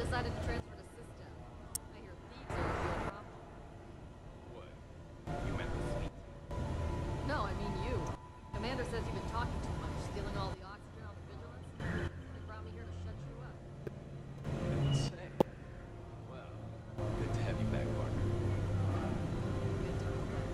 decided to transfer to system. I hear thieves are a real problem. What? You meant the fleet? No, I mean you. Commander says you've been talking too much, stealing all the oxygen on the Vigilance. They brought me here to shut you up. Insane. Well, good to have you back, partner. Good to be back.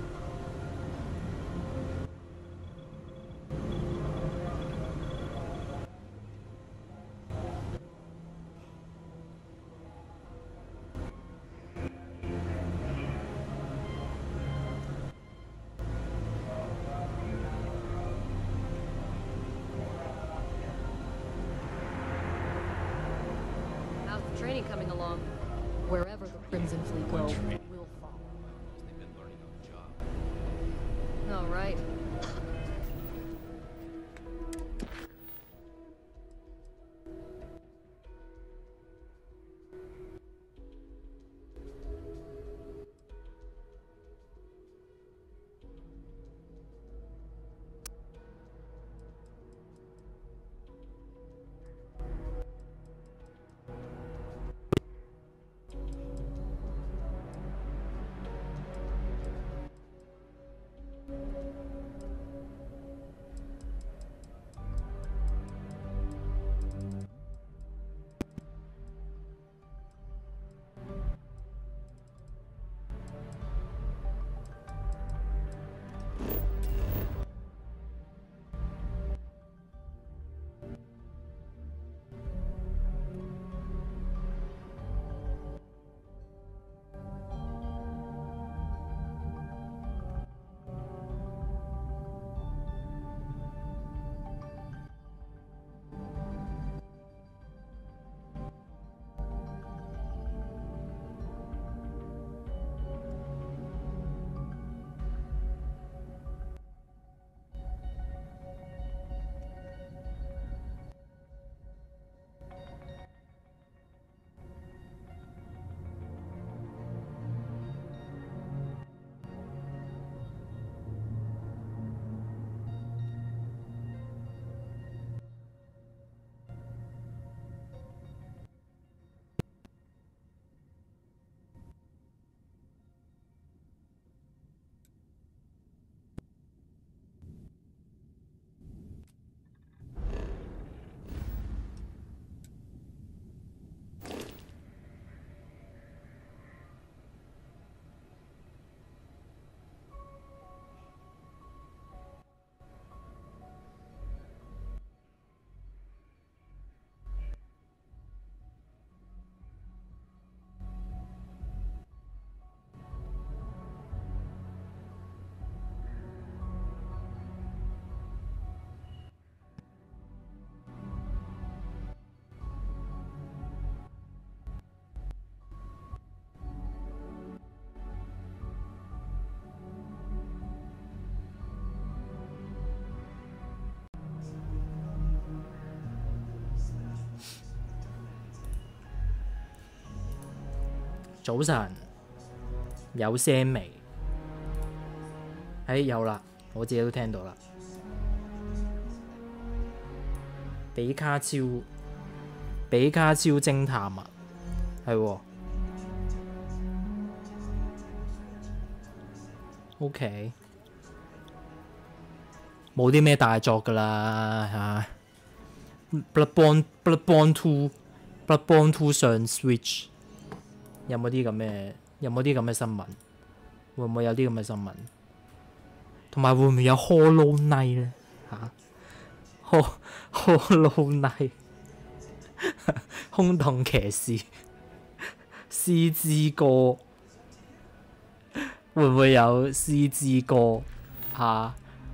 How's the training coming along? Wherever the Crimson Fleet go, we'll follow. They've been learning on the job. All right.早晨，有聲未？有啦，我自己都聽到啦。比卡超偵探啊，係喎。OK， 冇啲咩大作㗎啦嚇。Bloodborne 2上 Switch。有冇啲咁嘅新聞？會唔會有啲咁嘅新聞？同埋會唔會有 Hollow Knight 咧？Hollow Knight 空洞騎士獅之歌會唔會有獅之歌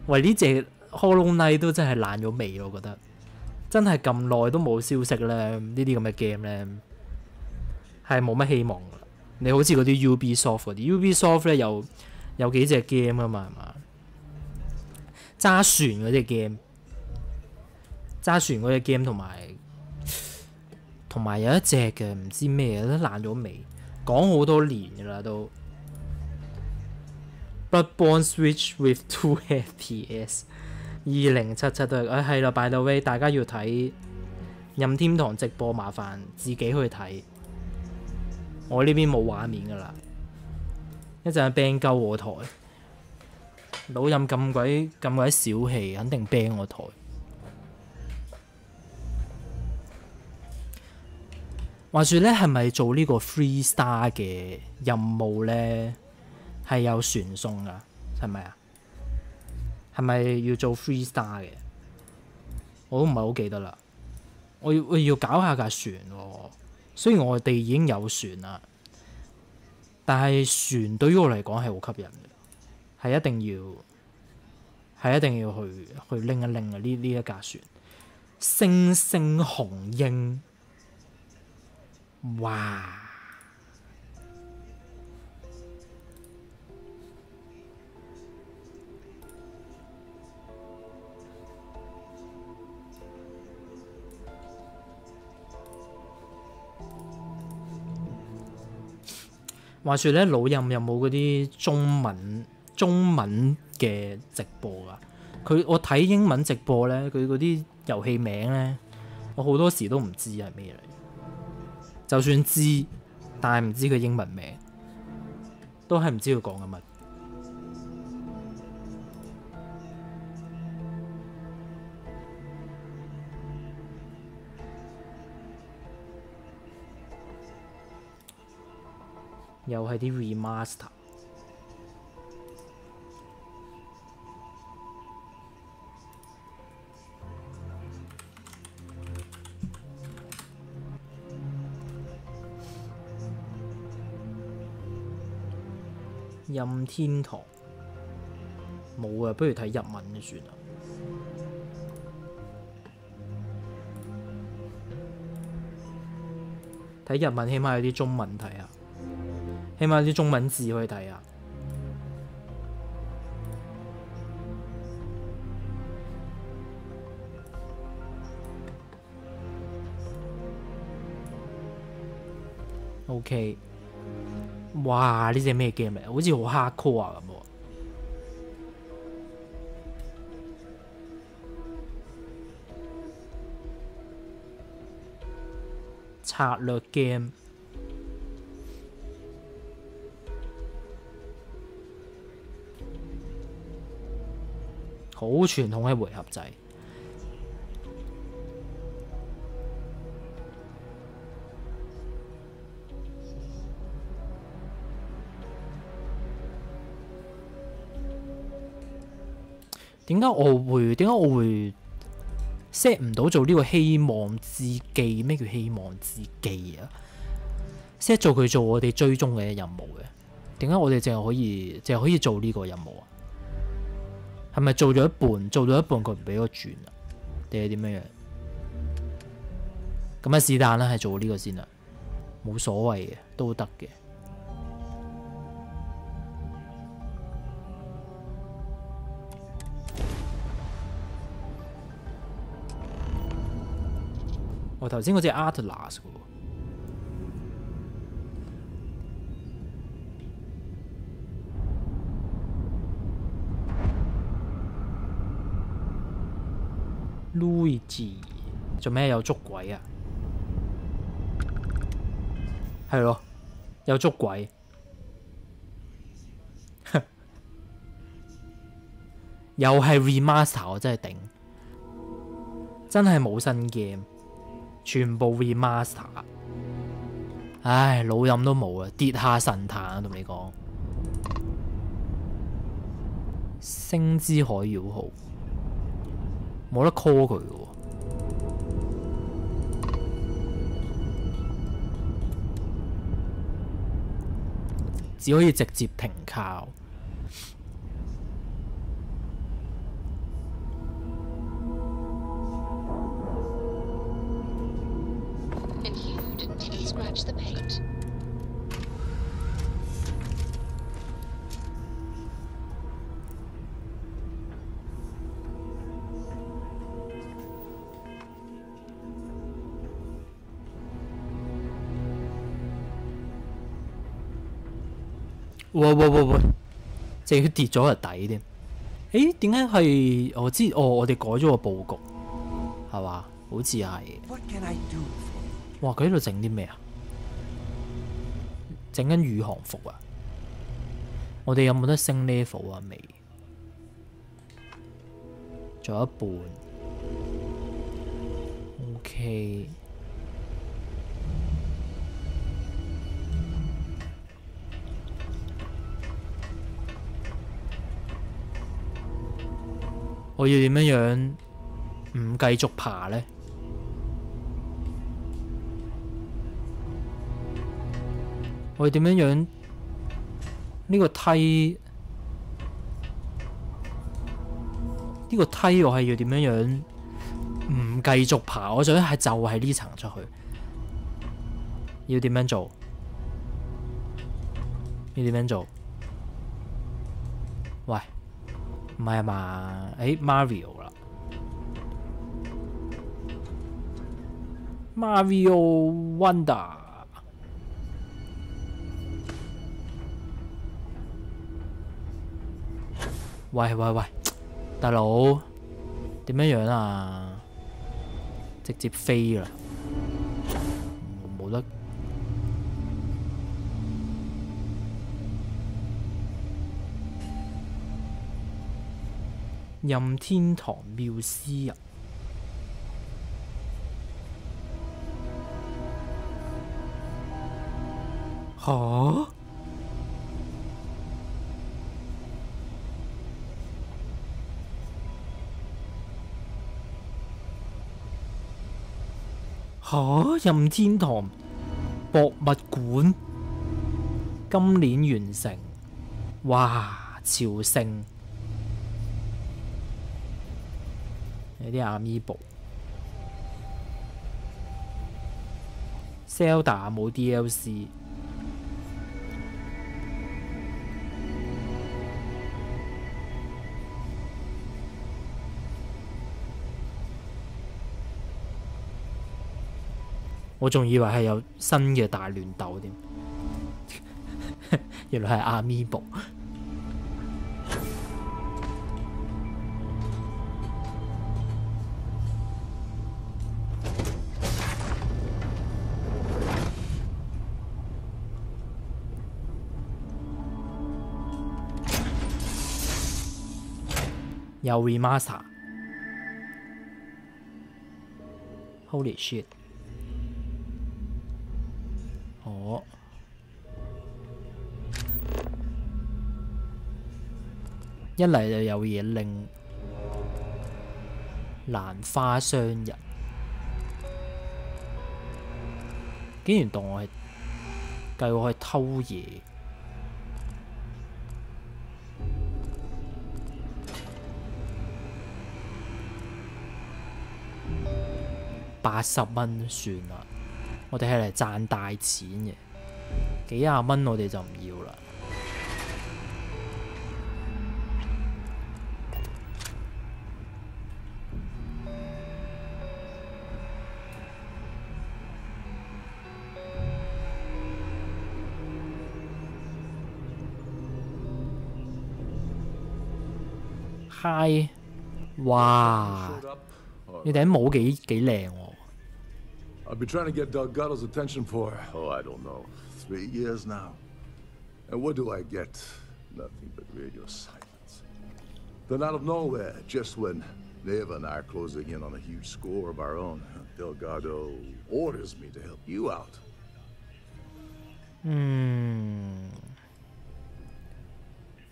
喂，呢隻 Hollow Knight 都真係爛咗味，我覺得真係咁耐都冇消息咧，呢啲咁嘅 game 咧。係冇乜希望㗎啦。你好似嗰啲 Ubisoft 嗰啲 ，Ubisoft 咧有幾隻 game 啊嘛，係嘛？揸船嗰隻 game， 同埋有一隻嘅唔知咩都爛咗尾，講好多年㗎啦都。Bloodborne Switch with 2 FPS， 2077都係，係啦。By the way， 大家要睇任天堂直播，麻煩自己去睇。我呢邊冇畫面㗎啦，一陣 ban 鳩我台，老任咁鬼小氣，肯定 ban 我台。話說咧，係咪做呢個 3 star 嘅任務咧係有船送㗎？係咪啊？係咪要做 3 star 嘅？我都唔係好記得啦。我要搞下架船喎。雖然我哋已經有船啦，但係船對於我嚟講係好吸引嘅，係一定要去拎一拎啊！呢一架船，星星雄鷹，哇！話說咧，老任有冇嗰啲中文嘅直播㗎？我睇英文直播咧，佢嗰啲遊戲名咧，我好多時都唔知係咩嚟。就算知，但係唔知佢英文名，都係唔知佢講緊乜。又係啲 remaster。任天堂冇啊，不如睇日文就算啦。睇日文起碼有啲中文睇啊。起碼有啲中文字可以睇啊！OK， 哇！呢隻咩 game 嚟？好似好 hardcore 啊咁喎。策略 game。好傳統嘅回合制，點解我會 set 唔到做呢個希望之記？咩叫希望之記啊 ？set 做佢做我哋追蹤嘅任務嘅，點解我哋淨係可以做呢個任務啊？係咪做咗一半？做到一半佢唔俾我轉啊？定係點樣樣？咁啊是但啦，係做呢個先啦，冇所謂嘅，都得嘅。我頭先嗰隻 Atlas 喎。Luigi 做咩有捉鬼啊？係咯，有捉鬼，又係 remaster， 我真係頂，真係冇新 game， 全部 remaster。唉，老任都冇啊，跌下神壇啊，同你講，星之海妖號。冇得 call 佢嘅喎，只可以直接停靠。喂！淨係跌咗個底添。誒點解係？我知我哋改咗個佈局，係嘛？好似係。哇！佢喺度整啲咩啊？整緊宇航服啊！我哋有冇得升 level 啊？未，仲有一半。OK。我要點樣唔繼續爬呢？我要點樣呢個梯？呢個梯我係要點樣唔繼續爬？我想係就係呢層出去，要點樣做？要點樣做？喂！唔係啊嘛？Mario 啦 ，Mario Wonder。喂，大佬點樣啊？直接飛啦，冇得。任天堂妙思人，嚇？任天堂博物館今年完成，哇！朝聖。有啲 Amiibo。Zelda 冇 DLC。我仲以為係有新嘅大亂鬥添，原來係 Amiibo。有 remaster。Holy shit！ 哦，一嚟就有嘢拎，蘭花商人竟然當我係計我係偷嘢。80蚊算啦，我哋係嚟賺大錢嘅，幾廿蚊我哋就唔要啦。Hi， 哇！你頂帽幾靚喎。I've been trying to get Delgado's attention for, I don't know, 3 years now. And what do I get? Nothing but radio silence. Then out of nowhere, just when Neva and I are closing in on a huge score of our own, Delgado orders me to help you out.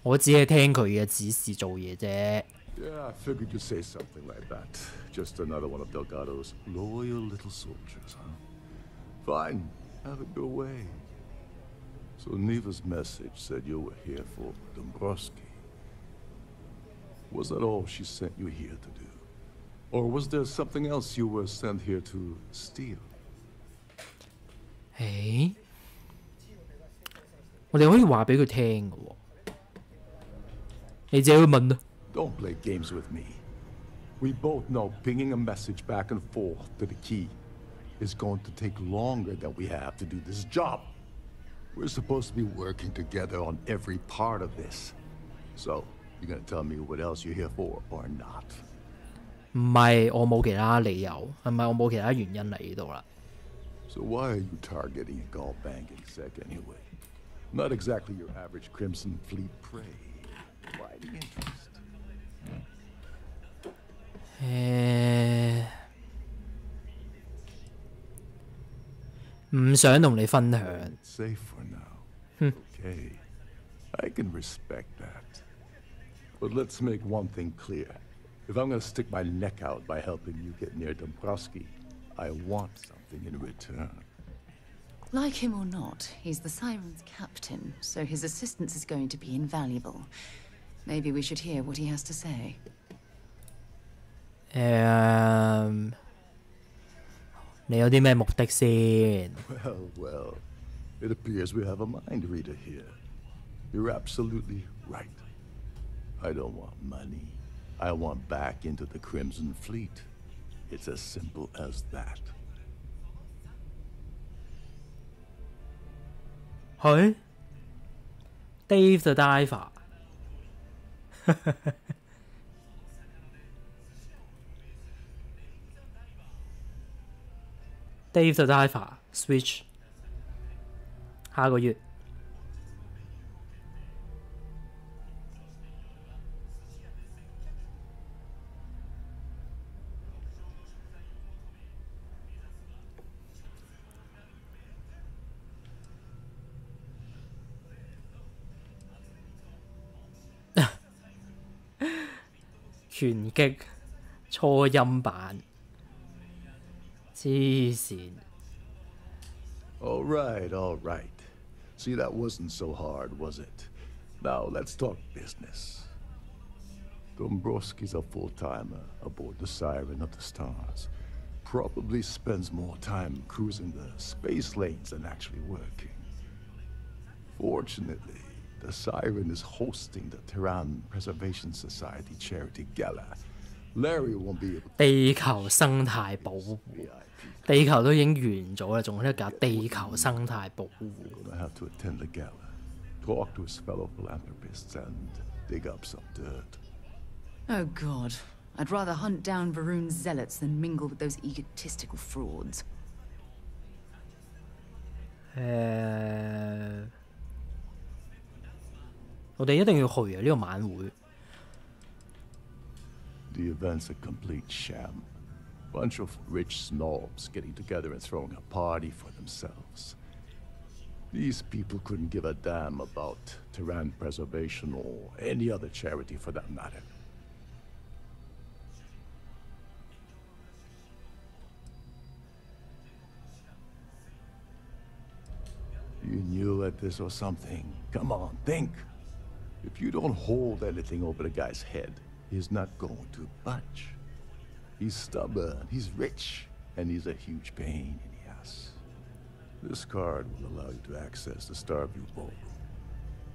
我只係聽佢嘅指示做嘢啫。Yeah, I figured you'd say something like that. Just another one of Delgado's loyal little soldiers, huh? Fine, have it your way. So Neva's message said you were here for Dombrowski. Was that all she sent you here to do? Or was there something else you were sent here to steal? 我哋可以話俾佢聽嘅喎，你自己去問啦。Don't play games with me. We both know pinging a message back and forth to the key is going to take longer than we have to do this job. We're supposed to be working together on every part of this. So, you're gonna tell me what else you're here for or not? 唔係我冇其他理由，係咪我冇其他原因嚟呢度啦？ So why are you targeting Gallbang exec anyway? Not exactly your average Crimson Fleet prey. Why the interest? 唔想同你分享。Safe for now. Okay, I can respect that. But let's make one thing clear. If I'm gonna stick my neck out by helping you get near Dombrowski, I want something in return. Like him or not, he's the Siren's captain, so his assistance is going to be invaluable. Maybe we should hear what he has to say. 你有啲咩目的先？ Well, it appears we have a mind reader here. You're absolutely right. I don't want money. I want back into the Crimson Fleet. It's as simple as that. 佢 Dave the Diver ，Dave the Diver Switch 下個月。拳擊初音版，黐線。All right, all right. See, that wasn't so hard, was it? Now, let's talk business. Dombrowski's a full-timer aboard the Siren of the Stars. Probably spends more time cruising the space lanes than actually working. Fortunately, the Siren is hosting the Terran Preservation Society charity gala. Larry won't be able to... 地球生態保護，地球都已經完咗啦，仲喺度搞地球生態保護。 Gonna have to attend the gala, talk to his fellow philanthropists, and dig up some dirt. Oh God, I'd rather hunt down Varun's zealots than mingle with those egotistical frauds. 我哋一定要去啊！呢個晚會。 The event's a complete sham. Bunch of rich snobs getting together and throwing a party for themselves. These people couldn't give a damn about Terran preservation or any other charity for that matter. You knew at this or something. Come on, think. If you don't hold anything over the guy's head, he's not going to budge. He's stubborn, he's rich, and he's a huge pain in the ass. This card will allow you to access the Starfield ballroom.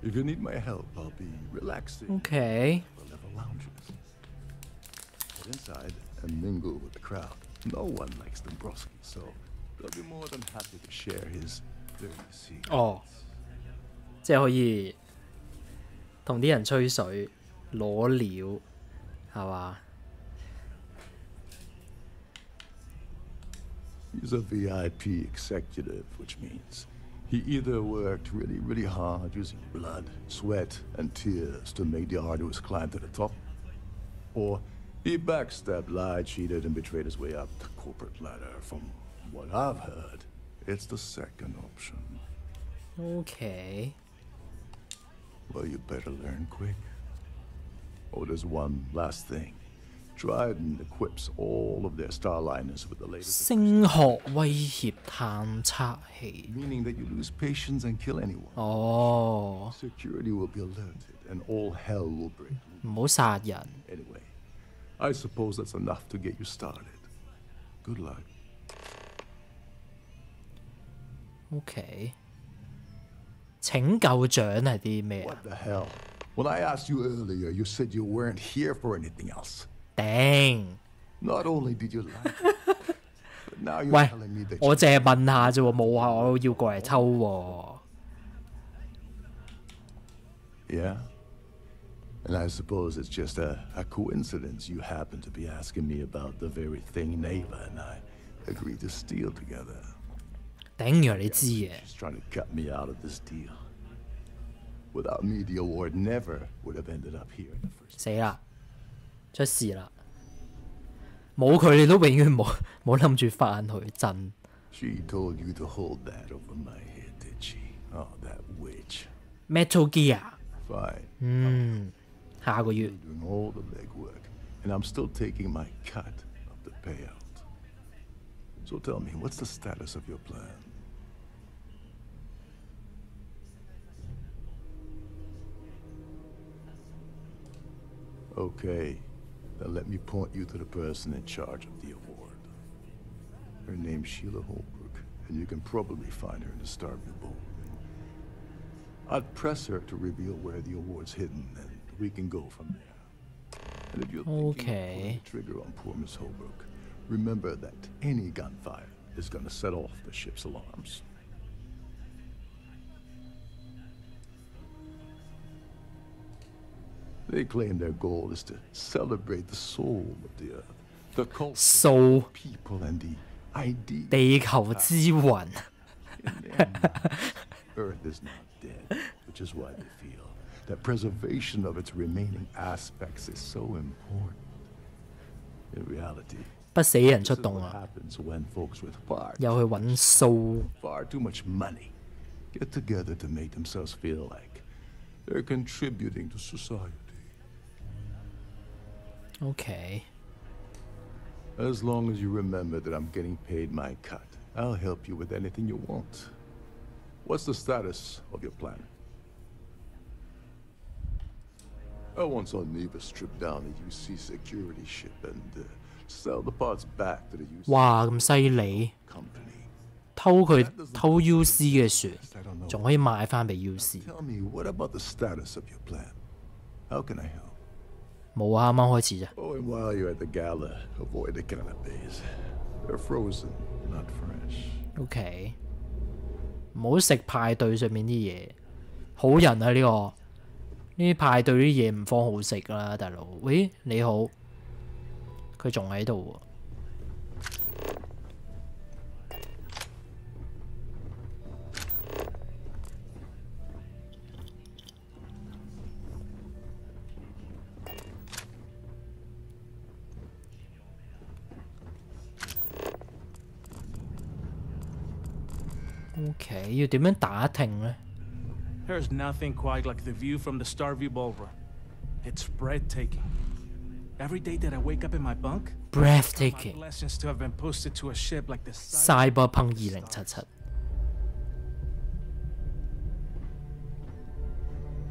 If you need my help, I'll be relaxing. Okay. The level lounges. Get inside and mingle with the crowd. No one likes Dombrowski, so they'll be more than happy to share his dirty secrets. 哦，即係可以同啲人吹水、攞料，係嘛？ He's a VIP executive, which means he either worked really, really hard using blood, sweat, and tears to make the arduous climb to the top, or he backstabbed, lied, cheated, and betrayed his way up the corporate ladder. From what I've heard, it's the second option. Okay. Well, you better learn quick. Oh, there's one last thing. Trident equips all of their starliners with the latest... 聲學威脅探測器。 meaning that you lose patience and kill anyone. 哦， Security will be alerted and all hell will break loose. 唔好殺人。 Anyway, I suppose that's enough to get you started. Good luck. OK。拯救獎係啲咩啊？ What the hell? When I asked you earlier, you said you weren't here for anything else. 頂！ Not only did you lie, but now you're 喂， telling me that 我淨係問下啫喎，冇話我要過嚟偷喎。 Yeah? And I suppose it's just a coincidence you happen to be asking me about the very thing Neva and I agreed to steal together. 頂，原來你知嘅。 She's trying to cut me out of this deal. Without me, the award never would have ended up here in the first. 死啦！出事啦！冇佢你都永遠冇諗住翻去真。She told you to hold that over my head, did she? Oh, that witch. Metal Gear。 Fine. 下個月。 Doing all the legwork, and I'm still taking my cut of the payout. So tell me, what's the status of your plan? Okay, then let me point you to the person in charge of the award. Her name's Sheila Holbrook, and you can probably find her in the Starfield ballroom. I'd press her to reveal where the award's hidden, and we can go from there. And if you're thinking of pulling the trigger on poor Miss Holbrook, remember that any gunfire is going to set off the ship's alarms. They claim their goal is to celebrate the soul of the earth, the culture, Soul people, and the idea. 地球之魂。 In their minds, Earth is not dead, which is why they feel that preservation of its remaining aspects is so important. In reality, 不死人 this 出 is 動 what 啊！ happens when folks with far, 又去揾蘇。 far too much money get together to make themselves feel like they're contributing to society. OK。 As long as you remember that I'm getting paid my cut, I'll help you with anything you want. What's the status of your plan? I once saw Neva strip down a UC security ship and sell the parts back to the UC 哇，咁犀利！ company. 偷 UC 嘅船，仲可以賣翻俾 UC。 Tell me, what about the status of your plan? How can I help? 冇啊，啱啱開始啫。 Oh, and while you're at the gala, avoid the canapes. They're frozen, not fresh. OK。唔好食派對上面啲嘢，好人啊呢個。呢啲派對啲嘢唔方好食啦，大佬。喂，你好，佢仲喺度喎。 OK， 要點樣打聽呢？ There's nothing quite like the view from the STARFIELD ballroom. It's breathtaking. Every day that I wake up in my bunk, breathtaking。 my blessings to have been posted to a ship like this. Cyberpunk 2077。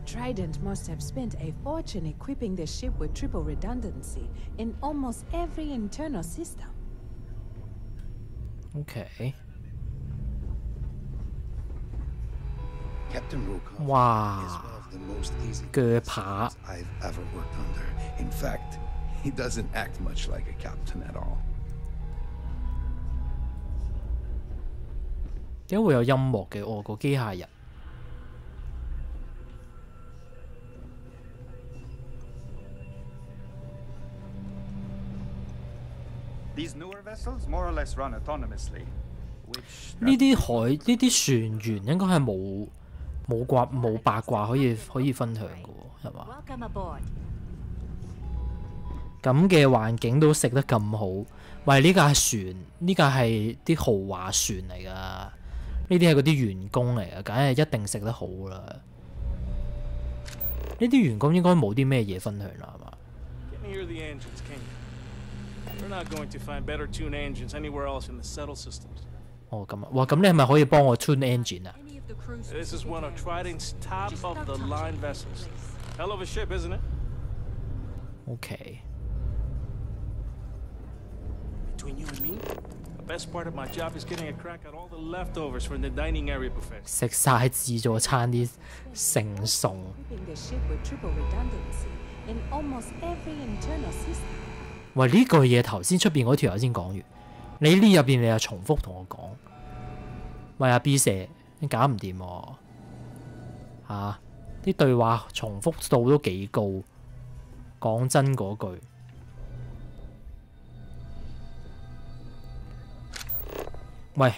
Trident must have spent a fortune equipping the ship with triple redundancy in almost every internal system. OK。 Captain Rokov Wow. is one of the most easy Good part. I've ever worked under. In fact, he doesn't act much like a captain at all. 點解會有音樂嘅？哦，個機械人。 These newer vessels more or less run autonomously, which 呢啲船員應該係冇八卦可以分享嘅喎，係嘛？ Welcome aboard. 咁嘅環境都食得咁好，喂！呢架船呢架係啲豪華船嚟㗎，呢啲係嗰啲員工嚟㗎，梗係一定食得好啦。呢啲員工應該冇啲咩嘢分享啦，係嘛？ Get me near the engines, can you? We're not going to find better tuned engines anywhere else in the settle systems. 哦，咁啊，哇！咁你係咪可以幫我 tune engine 啊？ Any of the crew This is one of specific Trident's top Just of don't the touch line it, vessels. please. Hell of a ship, isn't it? OK。 Between you and me, the best part of my job is getting a crack at all the leftovers from the dining area buffet. 食晒自助餐啲剩餸。 Equipping the ship with triple redundancy in almost every internal system. 喂，呢句嘢頭先出邊嗰條友先講完，你呢入邊你又重複同我講，喂阿 B 社，你搞唔掂喎嚇！啲對話重複度都幾高，講真嗰句。喂，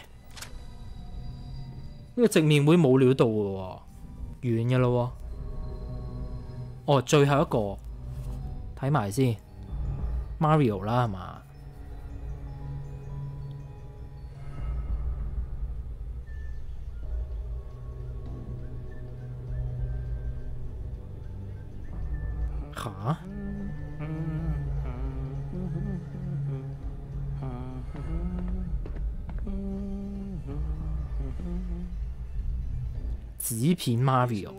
呢個直面會冇料到嘅喎，完嘅咯喎。哦，最後一個睇埋先 ，Mario 啦係嘛？嚇？紙片 Mario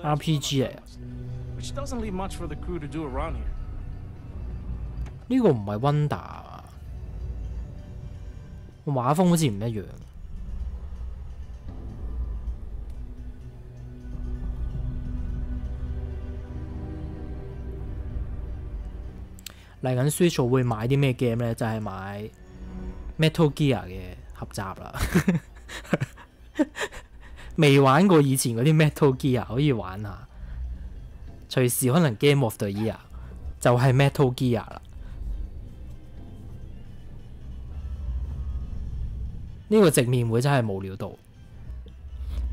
RPG 嚟啊！呢個唔係 Wonder 啊，個畫風好似唔一樣。嚟緊 Switch 會買啲咩 game 咧？就係買 Metal Gear 嘅合集啦。未玩過以前嗰啲 Metal Gear 可以玩下，隨時可能 Game of the Year 就係 Metal Gear 啦。呢個直面會真係冇料到，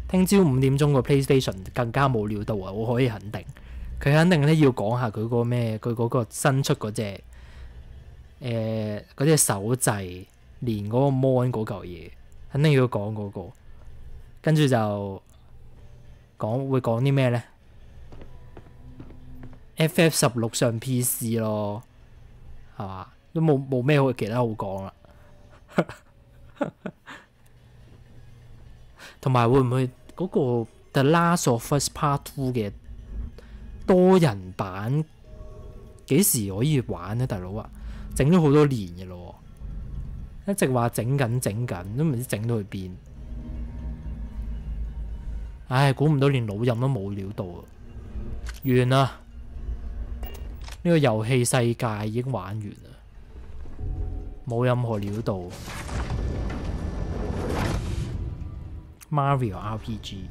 聽朝5點鐘個 PlayStation 更加冇料到啊！我可以肯定，佢肯定咧要講下佢個咩，佢嗰個新出嗰隻嗰隻手掣連嗰個 mon 嗰嚿嘢，肯定要講嗰個。跟住就會講啲咩咧 ？FF16 上 PC 咯，係嘛？都冇咩好其他好講啦。同埋會唔會嗰個 The Last of Us Part 2嘅多人版幾時可以玩咧？大佬啊，整咗好多年嘅咯，一直話整緊，都唔知整到去邊。唉，估唔到連老任都冇料到啊！完啦，呢個遊戲世界已經玩完啦，冇任何料到。Mario RPG，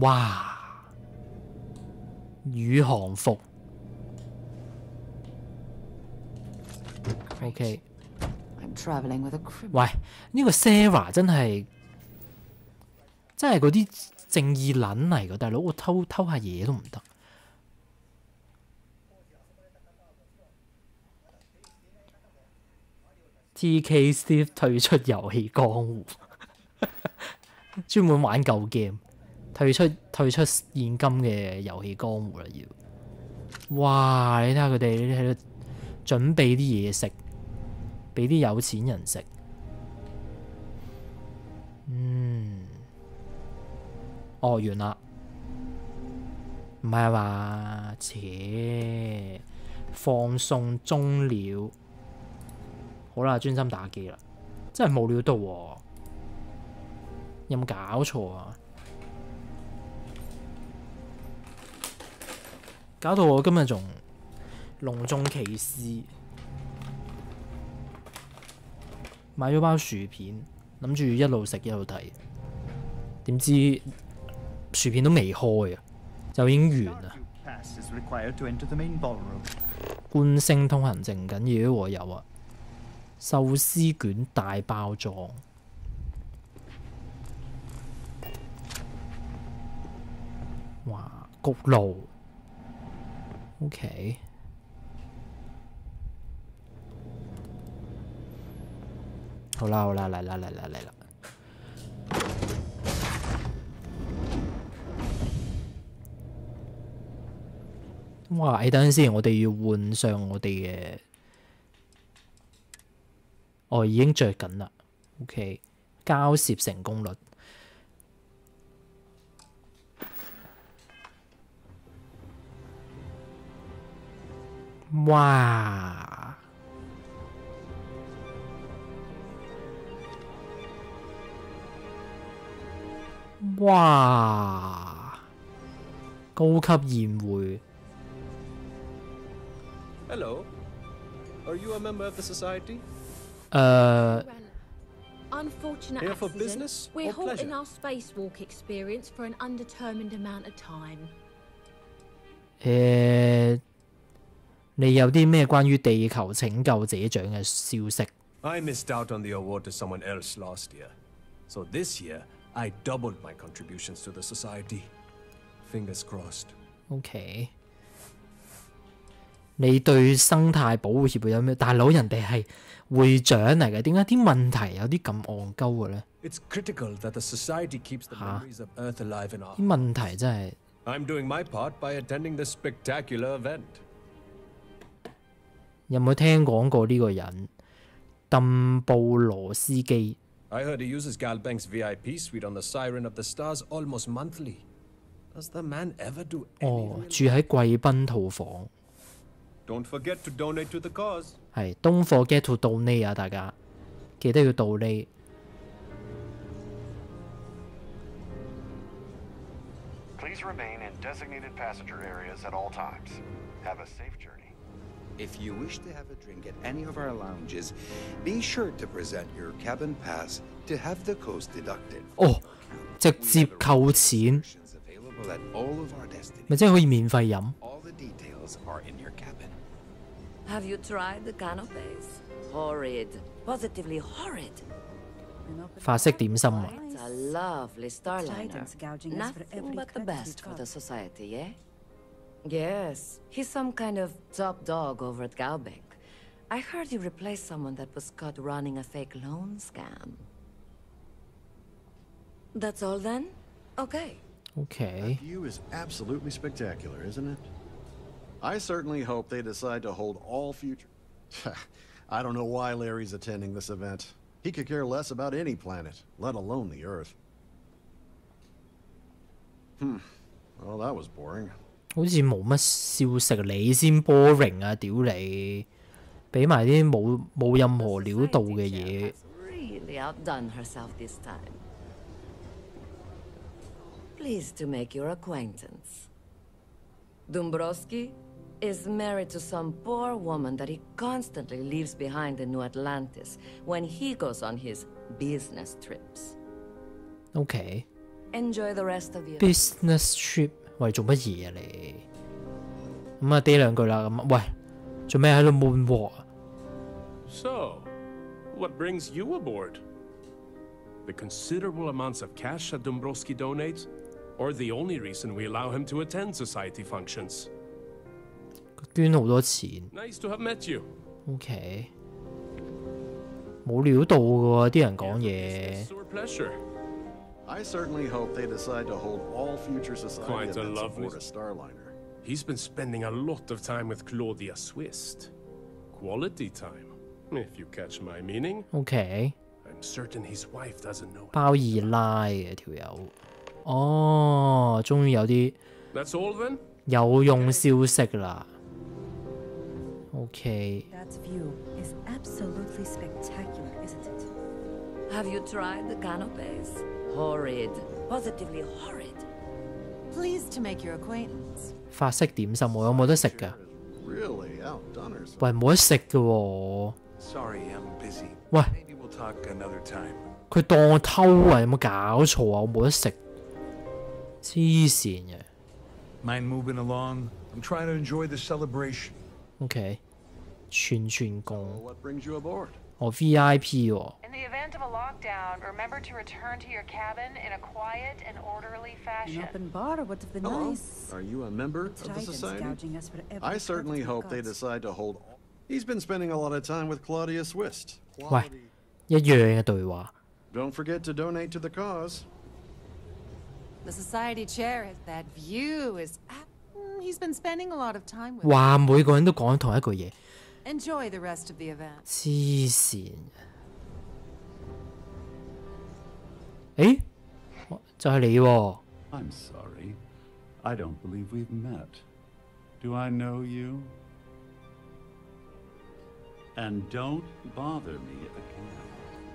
哇！宇航服 ，OK。喂，呢個 Sarah 真係嗰啲正義撚嚟㗎，大佬，我偷下嘢都唔得。TKsteve 退出遊戲江湖，專門玩舊 game。退出現今嘅遊戲江湖啦！要，哇！你睇下佢哋喺度準備啲嘢食，俾啲有錢人食。哦，完啦，唔係嘛？切，放送終了。好啦，專心打機啦，真係冇料到喎！有冇搞錯啊？搞到我今日仲隆重其事，買咗包薯片，諗住一路食一路睇，點知薯片都未開啊，就已經完啦。觀星通行證緊要喎，有啊，壽司卷大包裝，哇，焗爐。OK， 好啦，嚟啦！哇！你等陣先，我哋要換上我哋嘅，哦，已經着緊啦。OK， 交涉成功率。哇！高級宴會。Hello, are you a member of the society? Unfortunate Here for accident. business We're or halting pleasure? our spacewalk experience for an undetermined amount of time. 你有啲咩關於地球拯救者獎嘅消息？ I missed out on the award to someone else last year. So this year, I doubled my contributions to the society. Fingers crossed. OK， 你對生態保護協會有咩？大佬人哋係會長嚟嘅，點解啲問題有啲咁戇鳩嘅咧？ It's critical that the society keeps the memories of Earth alive in our 啲問題真係 I'm doing my part by attending this spectacular event. 有冇聽講過呢個人？鄧布羅斯基。 I heard he uses Galbank's VIP suite on the Siren of the Stars almost monthly. Does the man ever do 哦，住喺貴賓套房。 Don't forget to donate to the cause. 係 ，Don't forget to donate 啊！大家記得要 donate。 Please remain in designated passenger areas at all times. Have a safe journey. If you wish to have a drink at any of our lounges, be sure to present your cabin pass to have the cost deducted. 哦，直接扣錢， Available at all of our destinations. 咪即係可以免費飲。 All the details are in your cabin. Have you tried the canapes? Horrid. Positively horrid. 法式點心啊！ It's a lovely starliner. Nothing but the best for the society, eh? Yes, he's some kind of top dog over at Galbank. I heard he replaced someone that was caught running a fake loan scam. That's all then? Okay. OK， That view is absolutely spectacular, isn't it? I certainly hope they decide to hold all future... I don't know why Larry's attending this event. He could care less about any planet, let alone the Earth. Well, that was boring. 好似冇乜消息，你先 boring 啊！屌你，俾埋啲冇任何料到嘅嘢。 Really outdone herself this time. Pleased to make your acquaintance. Dombrowski is married to some poor woman that he constantly leaves behind in New Atlantis when he goes on his business trips. OK， Enjoy the rest of your business trip， 喂，做乜嘢啊你？咁啊，嗲兩句啦。咁，喂，做咩喺度 moonwalk 啊？ So, what brings you aboard? The considerable amounts of cash that Dombrowski donates, or the only reason we allow him to attend society functions? 捐好多錢。 Nice to have met you. OK， 冇料到嘅喎，啲人講嘢。 It's our pleasure. I certainly hope they decide to hold all future society Quite a events lovely... aboard a Starliner. He's been spending a lot of time with Claudia Swist. Quality time, if you catch my meaning. OK， I'm certain his wife doesn't know. 包二奶嘅條友。哦，終於有啲 That's all then? 有用消息啦。OK， That view is absolutely spectacular, isn't it? Have you tried the canapes? Horrid. Positively horrid. Pleased to make your acquaintance. 法式點心我有冇得食㗎？ Really outdone herself. 喂，冇得食嘅喎。 Sorry, I'm busy. 喂， Maybe we'll talk another time. 佢當我偷啊！有冇搞錯啊？我冇得食，黐線嘅。 Mind moving along? I'm trying to enjoy the celebration. OK， 串工。 What brings you aboard? 我 VIP 喎。 In the event of a lockdown, remember to return to your cabin in a quiet and orderly fashion. An open bar would have been Hello. nice. Are you a member of the Trident's society? gouging us for every I certainly credit we've hope they got. decide to hold... He's been spending a lot of time with Claudia Swist. 喂，一樣嘅對話。 Don't forget to donate to the cause. The society chair, that view is... He's been spending a lot of time with... 話每個人都講同一句嘢。 Enjoy the rest of the event. 黐線。誒，就係你喎。 I'm sorry. I don't believe we've met. Do I know you? And don't bother me again.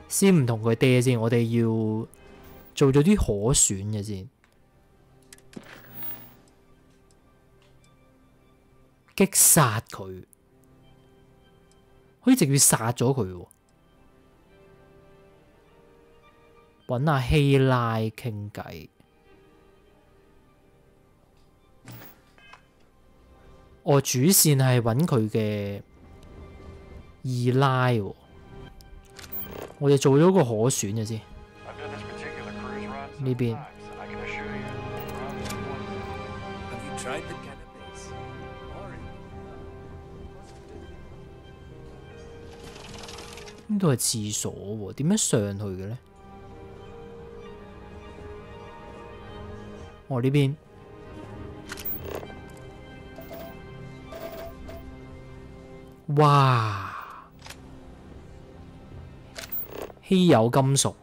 先唔同佢嗲先，我哋要做咗啲可選嘅先。擊殺佢，可以直接殺咗佢喎。揾阿希拉傾偈。哦，主線係揾佢嘅二奶喎。我哋做咗個可選嘅先。呢邊。呢度係廁所喎，點樣上去嘅咧？哦，呢邊。哇！稀有金屬。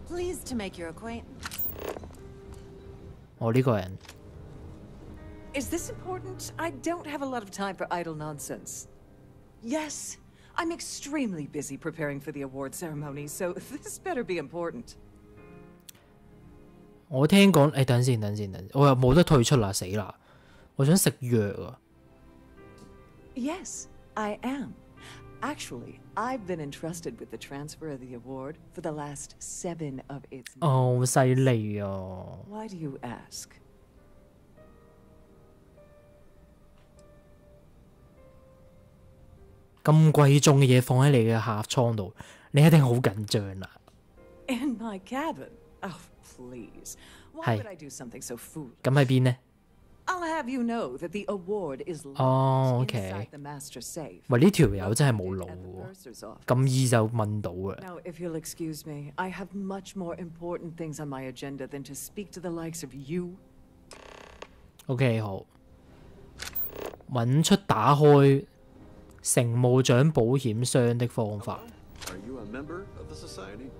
Pleased to make your acquaintance. 哦，呢個人。Is this important? I don't have a lot of time for idle nonsense. Yes, I'm extremely busy preparing for the award ceremony, so this better be important. 我聽講，等陣先，我又冇得退出啦，死啦！我想食藥啊。Yes, I am. Actually, I've been entrusted with the transfer of the award for the last 7 of its. 哦，好犀利啊 Why do you ask? 咁貴重嘅嘢放喺你嘅客艙度，你一定好緊張啦。In my cabin? Oh, please. Why would I do something so foolish? 咁喺邊呢？ I'll have you know that the award is locked inside the master safe. 喂，呢條友真係冇腦喎，咁易就問到嘅。 Now, if you'll excuse me, I have much more important things on my agenda than to speak to the likes of you. OK， 好，揾出打開乘務長保險箱的方法。Are you a member of the society?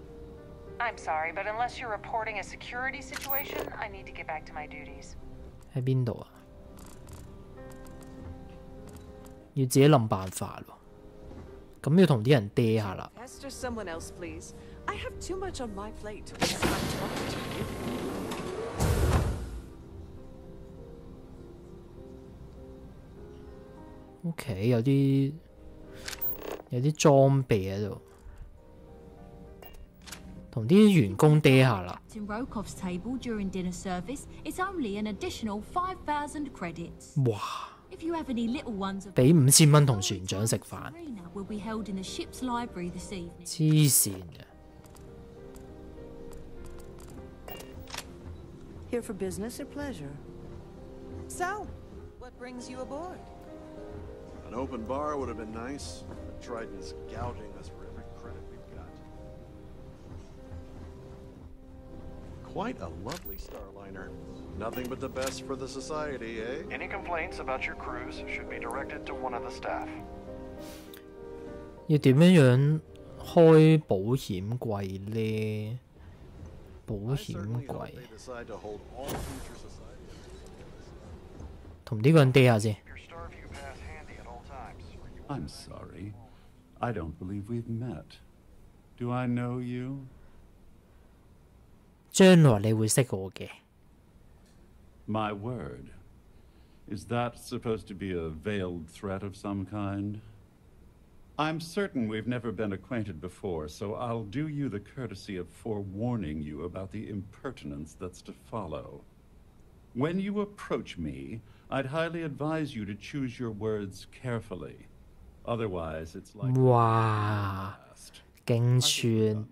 I'm sorry, but unless you're reporting a security situation, I need to get back to my duties. 喺邊度啊？要自己諗辦法咯。咁要同啲人嗲下啦。Pester someone else, please. I have too much on my plate to waste time talking to you. OK， 有啲裝備喺度，同啲員工嗲下啦。In Rokov's table during dinner service, it's only an additional 5,000 credits. 哇！ If you have any little ones, 俾5000蚊同船長食飯， will be held in the ship's library this evening. 黐線嘅。 Here for business or pleasure? So, what brings you aboard? An open bar would have been nice. But Triton's gouging us for every credit we've got. Quite a lovely Starliner. Nothing but the best for the society, eh? Any complaints about your cruise should be directed to one of the staff. 要點樣開保險櫃呢？保險櫃。同呢個人嗲下先。 I'm sorry. I don't believe we've met. Do I know you? 將來你會識我嘅。 My word. Is that supposed to be a veiled threat of some kind? I'm certain we've never been acquainted before, so I'll do you the courtesy of forewarning you about the impertinence that's to follow. When you approach me, I'd highly advise you to choose your words carefully. Otherwise, it's like... 哇！勁串。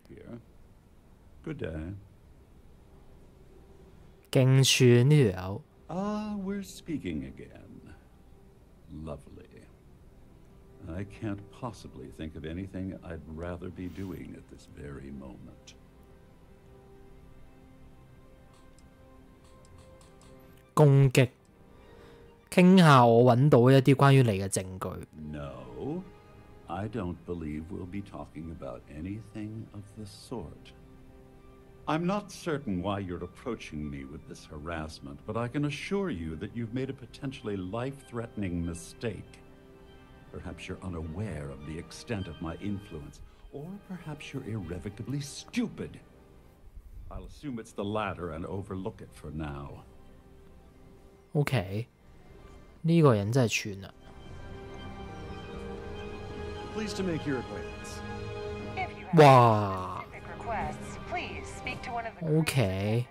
Good day. 勁串呢條友。 Ah, we're speaking again. Lovely. I can't possibly think of anything I'd rather be doing at this very moment. 攻擊，傾下我揾到一啲關於你嘅證據。 No, I don't believe we'll be talking about anything of the sort. I'm not certain why you're approaching me with this harassment, but I can assure you that you've made a potentially life-threatening mistake. Perhaps you're unaware of the extent of my influence, or perhaps you're irrevocably stupid. I'll assume it's the latter and overlook it for now. OK， 呢個人真係串啦。 Pleased to make your acquaintance. 哇 Requests, please speak to one of the！OK，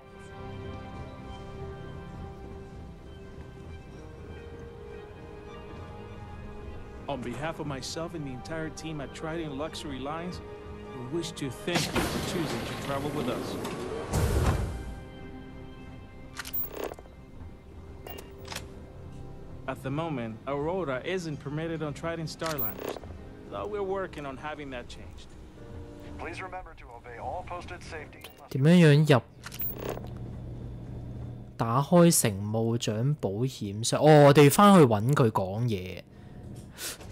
On behalf of myself and the entire team at Trident Luxury Lines, we wish to thank you for choosing to travel with us. At the moment, Aurora isn't permitted on Trident Starliners, though we're working on having that changed. Please remember to obey all posted safety. 點樣入？打開乘務長保險箱。哦，我哋翻去揾佢講嘢，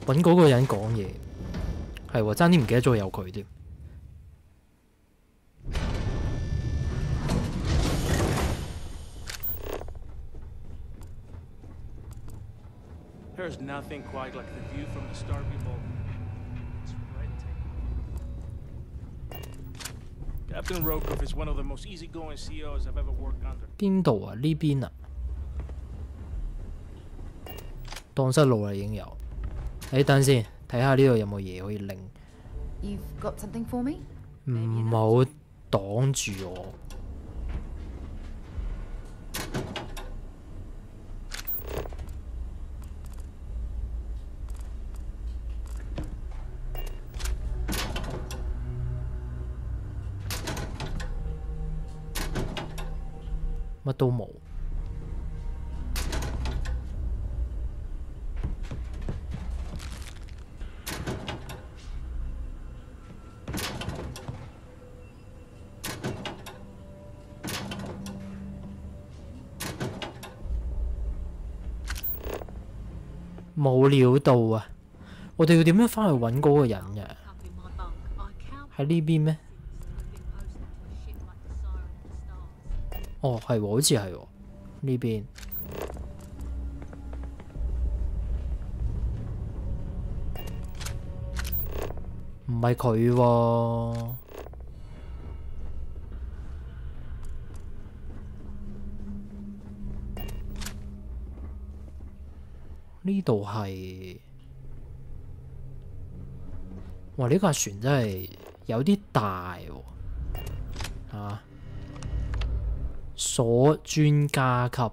揾嗰個人講嘢。係喎，爭啲唔記得咗有佢添。There's nothing quite like the view from the STARFIELD. It's breathtaking. Captain Rokov is one of the most easygoing CEOs I've ever worked under. 邊度啊？呢邊啊？蕩失路啦，已經有。誒，等先，睇下呢度有冇嘢可以拎。You've got something for me? 唔好擋住我。乜都冇。冇料到啊！我哋要點樣翻去揾嗰個人嘅？喺呢邊咩？哦，係喎，好似係喎，呢邊。唔係佢喎。呢度係，哇！呢架船真係有啲大喎，啊！鎖專家級，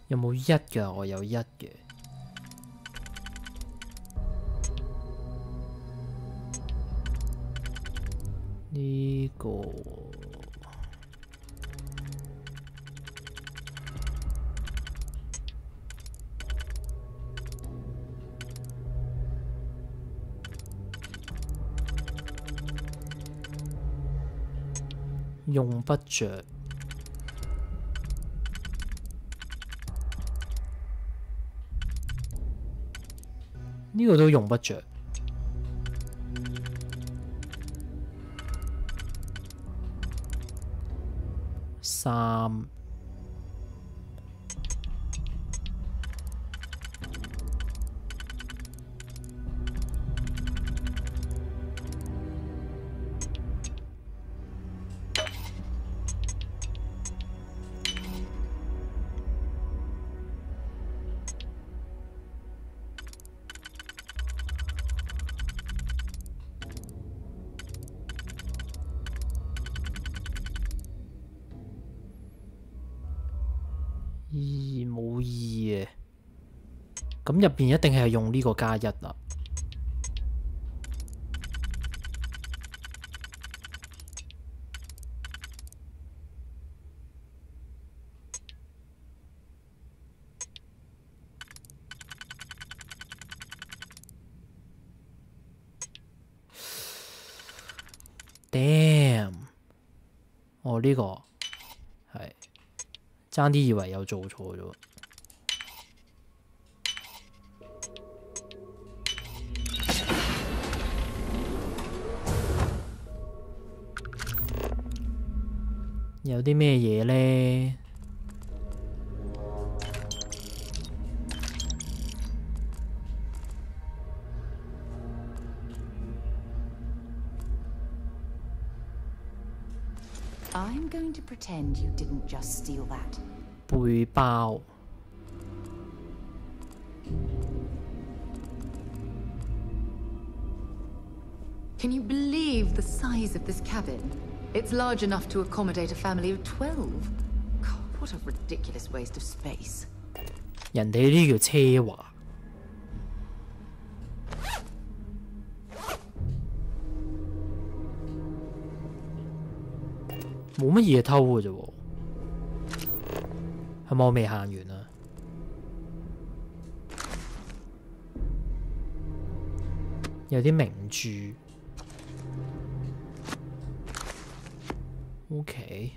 有冇一㗎？我有一嘅。呢個用不着。呢個都用不着。3冇2嘅，咁入邊一定係用呢個加1啦。Damn！ 哦，呢個係。爭啲以為有做錯咗。有啲咩嘢呢？ I'm going to pretend you didn't just steal that. 背包。Can you believe the size of this cabin? It's large enough to accommodate a family of 12. God, what a ridiculous waste of space. 人哋呢啲叫奢華。冇乜嘢偷嘅啫喎，係咪我未行完啊？有啲名珠。OK。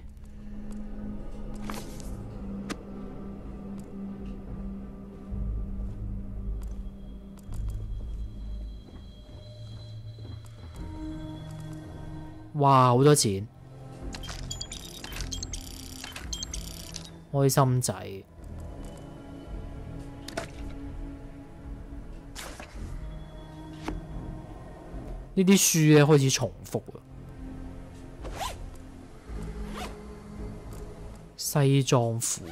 哇！好多錢，開心仔。呢啲書咧開始重複啊！西裝褲，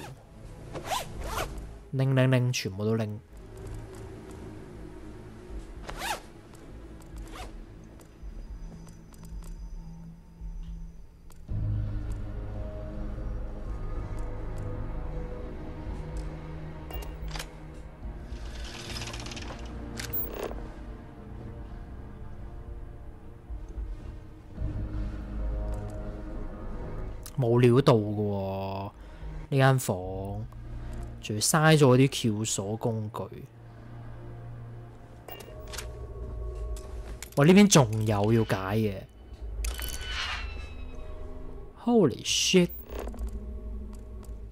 拎，全部都拎。冇料到嘅喎，呢間房仲要嘥咗啲撬鎖工具。哇！呢邊仲有要解嘅 ，Holy shit！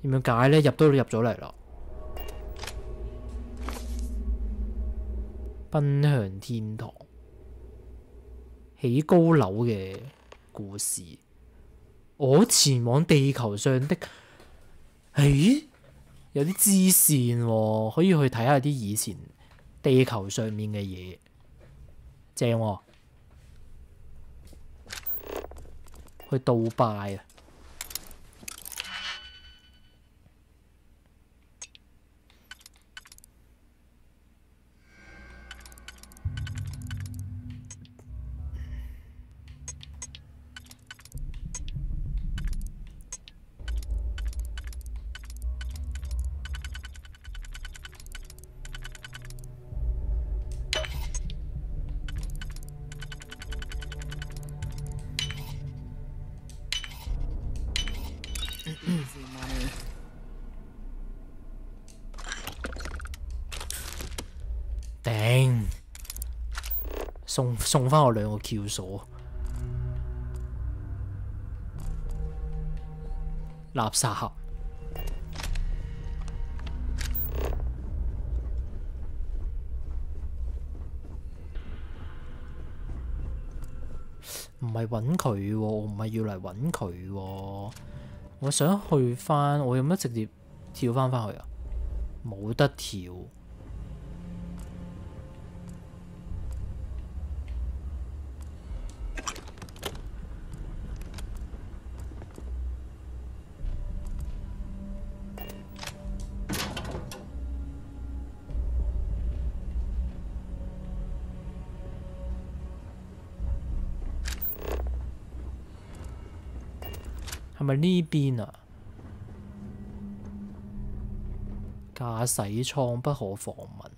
點樣解咧？入咗嚟啦！奔向天堂，起高樓嘅故事。我前往地球上的，誒有啲支線喎，可以去睇下啲以前地球上面嘅嘢，正喎，去杜拜啊！頂，送翻我2個撬鎖，垃圾盒。唔係揾佢喎，我唔係要嚟揾佢喎，我想去翻，我有乜直接跳翻去啊？冇得跳。係咪呢邊啊？駕駛艙不可訪問。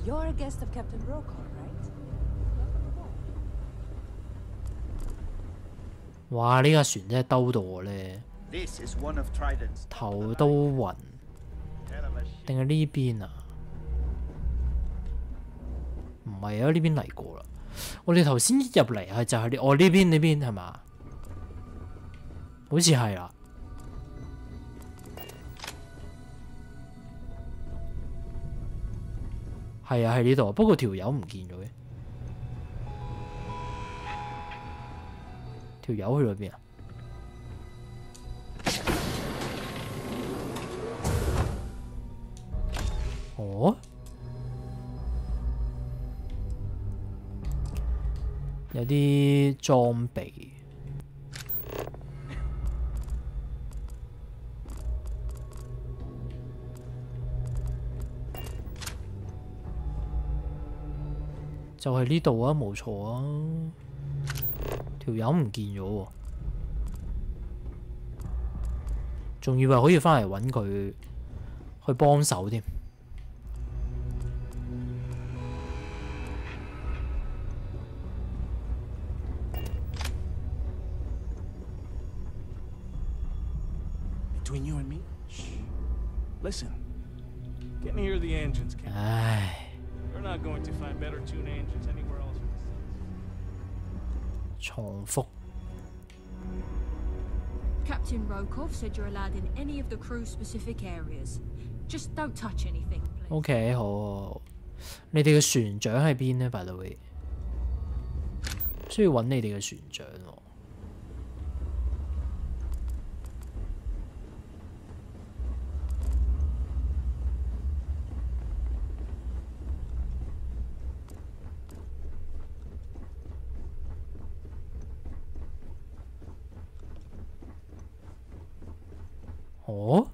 You're a guest of Captain Brokaw, right? 哇！呢架船真係兜到我咧， This is one of Trident's 頭都暈。定係呢邊啊？唔係啊，呢邊嚟過啦。我哋頭先入嚟係就係呢，哦呢邊係嘛？好似係啦。係啊，喺呢度，不過條友唔見咗嘅。條友去咗邊啊？有啲裝備。就係呢度啊，冇錯啊。條友唔見咗喎，仲以為可以翻嚟揾佢去幫手添。Between you and me, shh. Listen, get near the engines, Captain. 唉。You're not going to find better tuned engines anywhere else. 重複。Captain Rokov said you're allowed in any of the crew-specific areas. Just don't touch anything, please. OK， 好。你哋嘅船長喺邊呢 ？By the way， 需要揾你哋嘅船長喎。哦。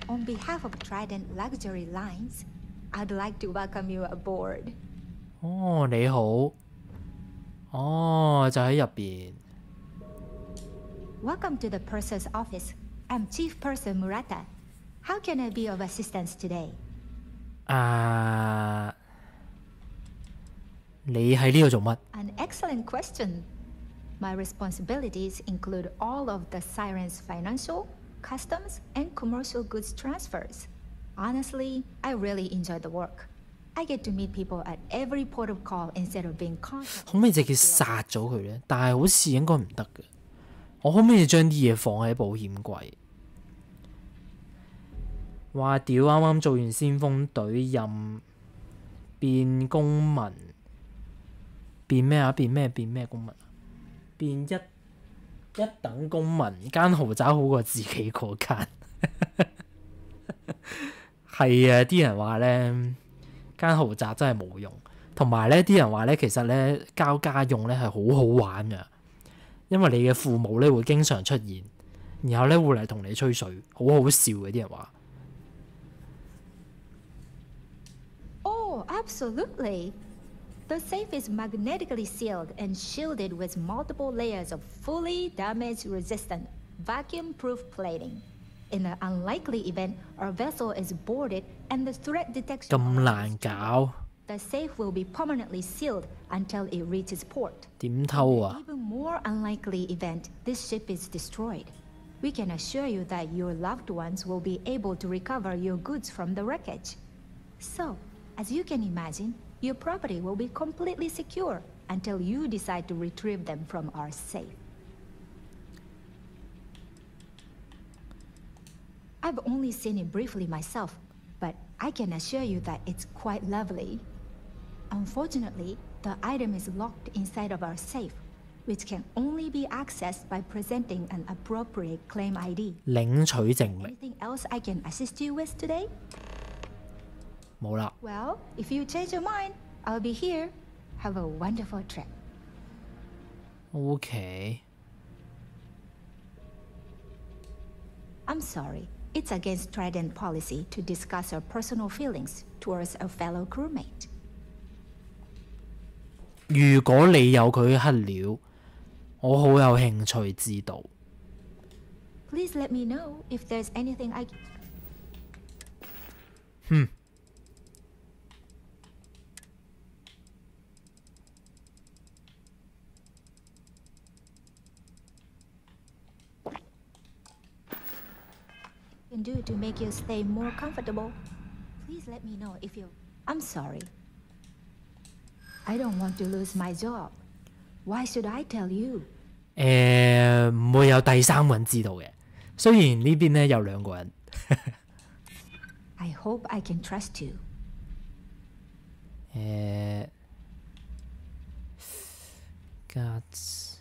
On behalf of Trident Luxury Lines, I'd like to welcome you aboard. 哦，你好。哦，就喺入邊。Welcome to the Purser's office. I'm Chief Purser Murata. How can I be of assistance today? 你喺呢度做乜？ An excellent question. My responsibilities include all of the Siren's financial, customs, and commercial goods transfers. Honestly, I really enjoy the work. I get to meet people at every port of call instead of being constant. 可唔可以直接殺咗佢呢？但係好似應該唔得嘅。我可唔可以將啲嘢放喺保險櫃？話屌！啱啱做完先鋒隊任，變公民，變咩啊？變咩公民？變一等公民，間豪宅好過自己嗰間。係啊，啲人話咧，間豪宅真係冇用，同埋咧啲人話咧，其實咧交家用咧係好好玩㗎，因為你嘅父母咧會經常出現，然後咧會嚟同你吹水，好好笑嘅啲人話。Oh, absolutely. The safe is magnetically sealed and shielded with multiple layers of fully damage-resistant, vacuum-proof plating. In the unlikely event our vessel is boarded and the threat detection... 咁難搞。The safe will be permanently sealed until it reaches port. 點偷啊？ In an even more unlikely event, this ship is destroyed. We can assure you that your loved ones will be able to recover your goods from the wreckage. So, as you can imagine, your property will be completely secure until you decide to retrieve them from our safe. I've only seen it briefly myself, but I can assure you that it's quite lovely. Unfortunately, the item is locked inside of our safe, which can only be accessed by presenting an appropriate claim ID. 領取證明。 Anything else I can assist you with today? 冇啦。 Well, if you change your mind, I'll be here. Have a wonderful trip. OK。 I'm sorry. It's against Trident policy to discuss our personal feelings towards a fellow crewmate. 如果你有佢黑料，我好有興趣知道。 Please let me know if there's anything I can do to make your stay more comfortable. Please let me know if you... I'm sorry. I don't want to lose my job. Why should I tell you? 唔會有第三個人知道嘅。雖然呢邊咧有兩個人。I hope I can trust you. Guts.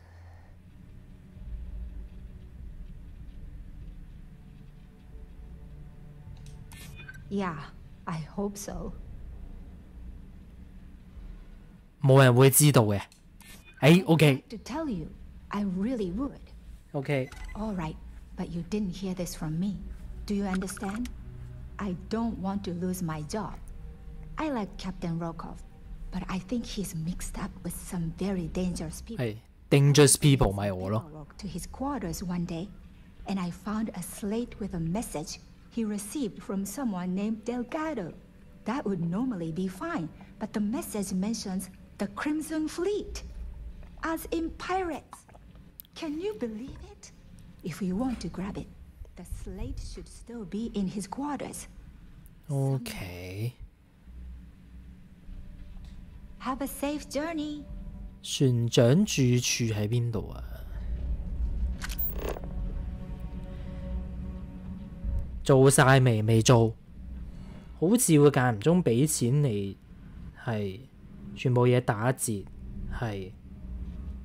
Yeah, I hope so. 冇人會知道嘅。OK。To tell you, I really would. OK。All right, but you didn't hear this from me. Do you understand? I don't want to lose my job. I like Captain Rokov, but I think he's mixed up with some very dangerous people. 係 dangerous people 咪我咯。To his quarters one day, and I found a slate with a message he received from someone named Delgado. That would normally be fine, but the message mentions the Crimson Fleet, as in pirates. Can you believe it? If we want to grab it, the slate should still be in his quarters. OK。Have a safe journey. 船長住處喺邊度啊？做晒未做？好似會間唔中俾錢嚟，係全部嘢打折，係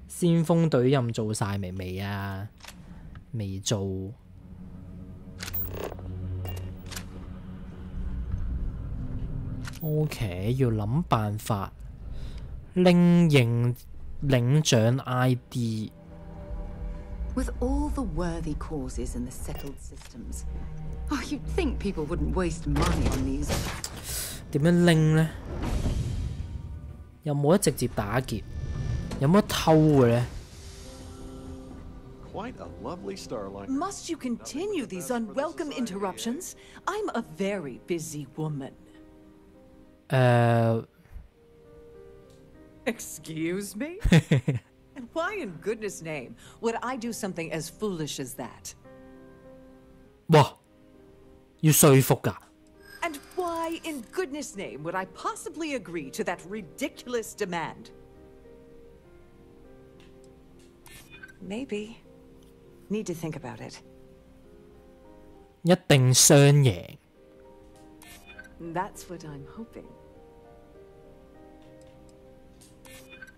先鋒隊任做晒未啊？未做。OK， 要諗辦法拎認領獎 ID。With all the worthy causes in the settled systems, oh, you'd think people wouldn't waste money on these. 點樣拎呢？有冇得直接打劫？有冇得偷嘅呢？ Quite a lovely starlight. Must you continue these unwelcome interruptions? I'm a very busy woman. Excuse me? And why in goodness name would I do something as foolish as that? 哇！要說服㗎。And why in goodness name would I possibly agree to that ridiculous demand? Maybe. Need to think about it. 一定雙贏。That's what I'm hoping.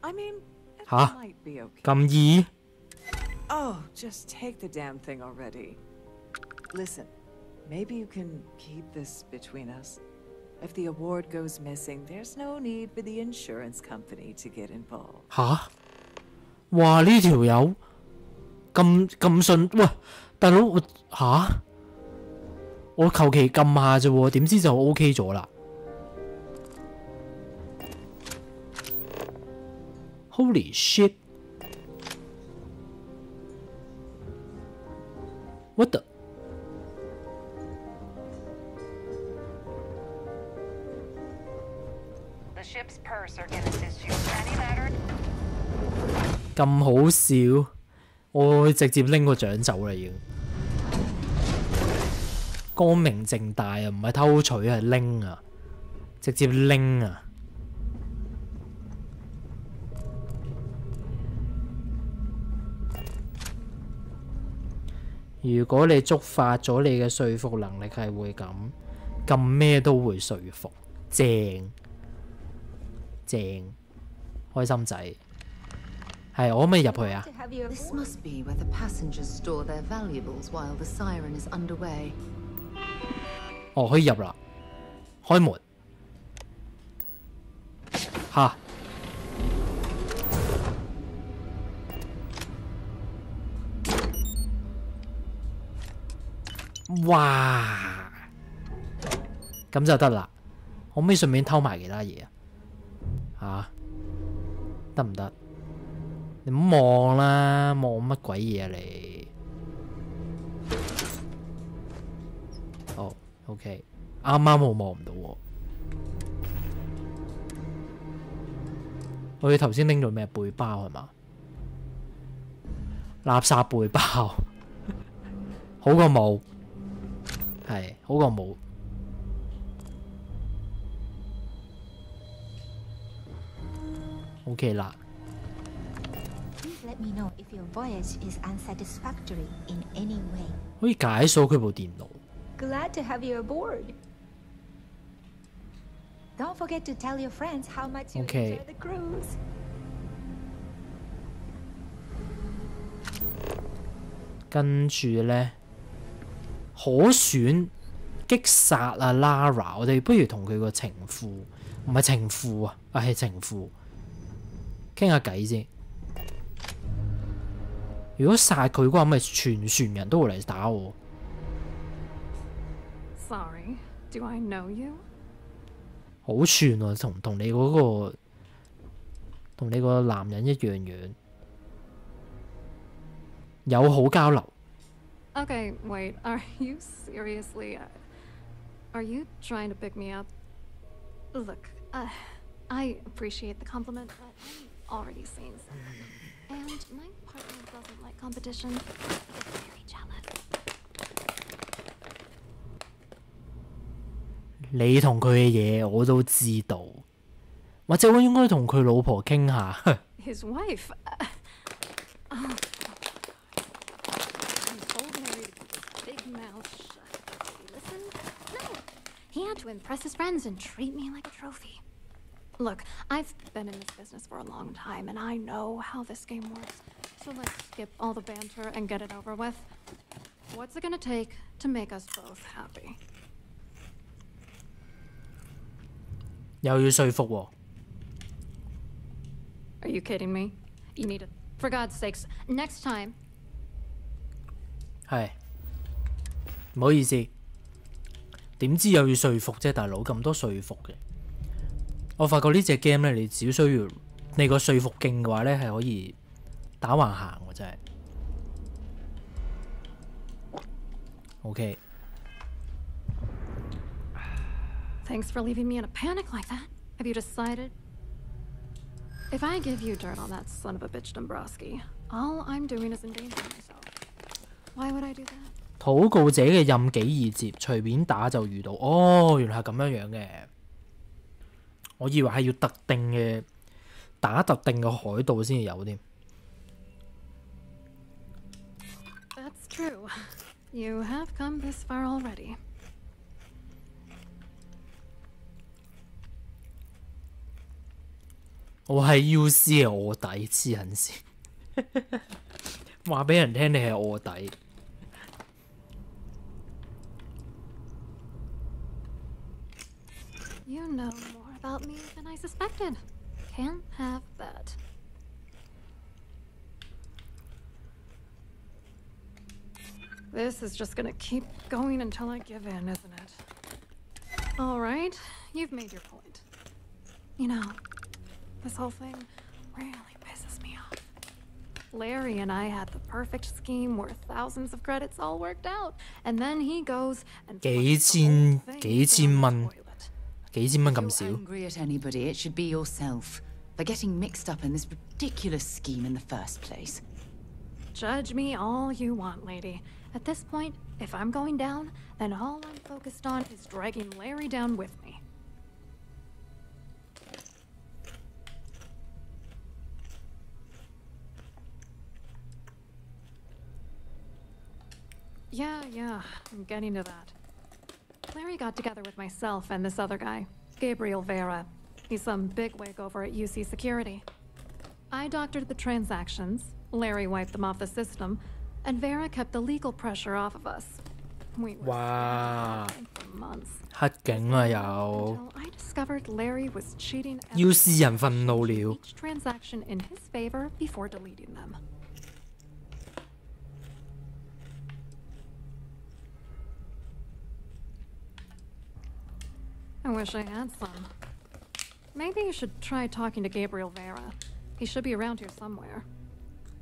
I mean, it might be okay. 咁易？ Oh, just take the damn thing already. Listen, maybe you can keep this between us. If the award goes missing, there's no need for the insurance company to get involved. 吓？哇！呢條友咁順，喂，大佬我吓？我求其撳下啫喎，點知就 OK 咗啦 ！Holy shit！ What the？ The ship's purser can assist you with any matter. 咁好笑，我會直接拎個獎走啦，已經。光明正大啊，唔係偷取，係拎啊，直接拎啊！如果你觸發咗你嘅說服能力係會咁咩都會說服，正，開心仔。係，我可唔可以入去啊？ This must be where the passengers store their valuables while the siren is underway. 哦，可以入啦，開門。吓！哇！咁就得啦。可唔可以順便偷埋其他嘢啊？吓？得唔得？你唔好望啦，望乜鬼嘢啊你？哦 ，OK， 啱啱我望唔到喎。我哋頭先拎到咩背包係嘛？垃圾背包，好過冇，係好過冇。OK 啦。Let me know if your voyage is unsatisfactory in any way. 可以解鎖佢部電腦。Glad to have you aboard. Don't forget to tell your friends how much you enjoy the cruise. 跟住咧，可選擊殺啊 Lara， 我哋不如同佢個情婦，唔係情婦啊，係情婦，傾下偈先。如果殺佢嘅話，咪全船人都會嚟打我。Sorry, do I know you? 好串啊，同你嗰個同你個男人一樣樣，友好交流。Okay, wait, are you seriously... Are you trying to pick me up? Look, I appreciate the compliment, but I'm already seeing someone. And my partner doesn't like competition. He's very jealous. 你同佢嘅嘢我都知道，或者我應該同佢老婆傾下。His wife? Oh. He had to impress his friends and treat me like a trophy. Look, I've been in this business for a long time, and I know how this game works. So let's skip all the banter and get it over with. What's it gonna take to make us both happy? 又要說服喎。Are you kidding me? You need it. For God's sakes, next time. 係，唔好意思。點知又要說服啫，大佬咁多說服嘅。我發覺呢隻 game 咧，你只需要你個說服勁嘅話咧，係可以打橫行喎，真係。OK。Thanks for leaving me in a panic like that. Have you decided? If I give you dirt on that son of a bitch Dombrowski, all I'm doing is endangering myself. Why would I do that? 禱告者嘅任幾二節，隨便打就遇到。哦，原來係咁樣樣嘅。我以為係要特定嘅打特定嘅海盜先至有添。That's true. You have come this far already. 我係 UC 係卧底，黐撚線。話俾人聽你係卧底。You know more about me than I suspected. Can't have that. This is just gonna keep going until I give in, isn't it? All right, you've made your point. You know, this whole thing really pisses me off. Larry and I had the perfect scheme where thousands of credits all worked out, and then he goes and 幾千蚊。幾千蚊咁少。 If you're angry at anybody, it should be yourself for getting mixed up in this ridiculous scheme in the first place. Judge me all you want, lady. At this point, if I'm going down, then all I'm focused on is dragging Larry down with me. Yeah, I'm getting to that. Larry got together with myself and this other guy, Gabriel Vera. He's some bigwig over at UC Security. I doctored the transactions, Larry wiped them off the system, and Vera kept the legal pressure off of us. We were for months. 黑警啊有。 I discovered Larry was cheating. UC 人憤怒了。 Each transaction in his favor before deleting them. I wish I had some. Maybe you should try talking to Gabriel Vera. He should be around here somewhere.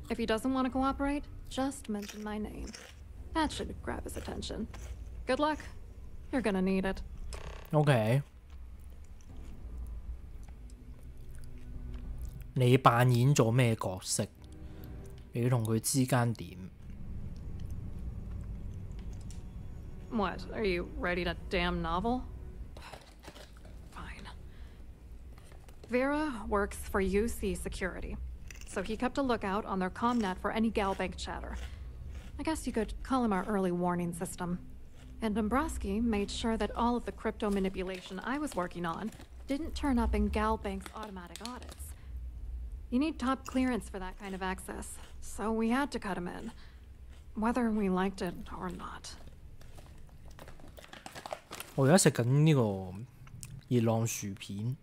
If he doesn't want to cooperate, just mention my name. That should grab his attention. Good luck. You're gonna need it. OK。你扮演咗咩角色？你同佢之間點？ What? Are you writing a damn novel? Vera works for UC Security, so he kept a lookout on their comnet for any Galbank chatter. I guess you could call him our early warning system. And Dombrowski made sure that all of the crypto manipulation I was working on didn't turn up in Galbank's automatic audits. You need top clearance for that kind of access, so we had to cut him in, whether we liked it or not. 我而家食緊呢個熱浪薯片，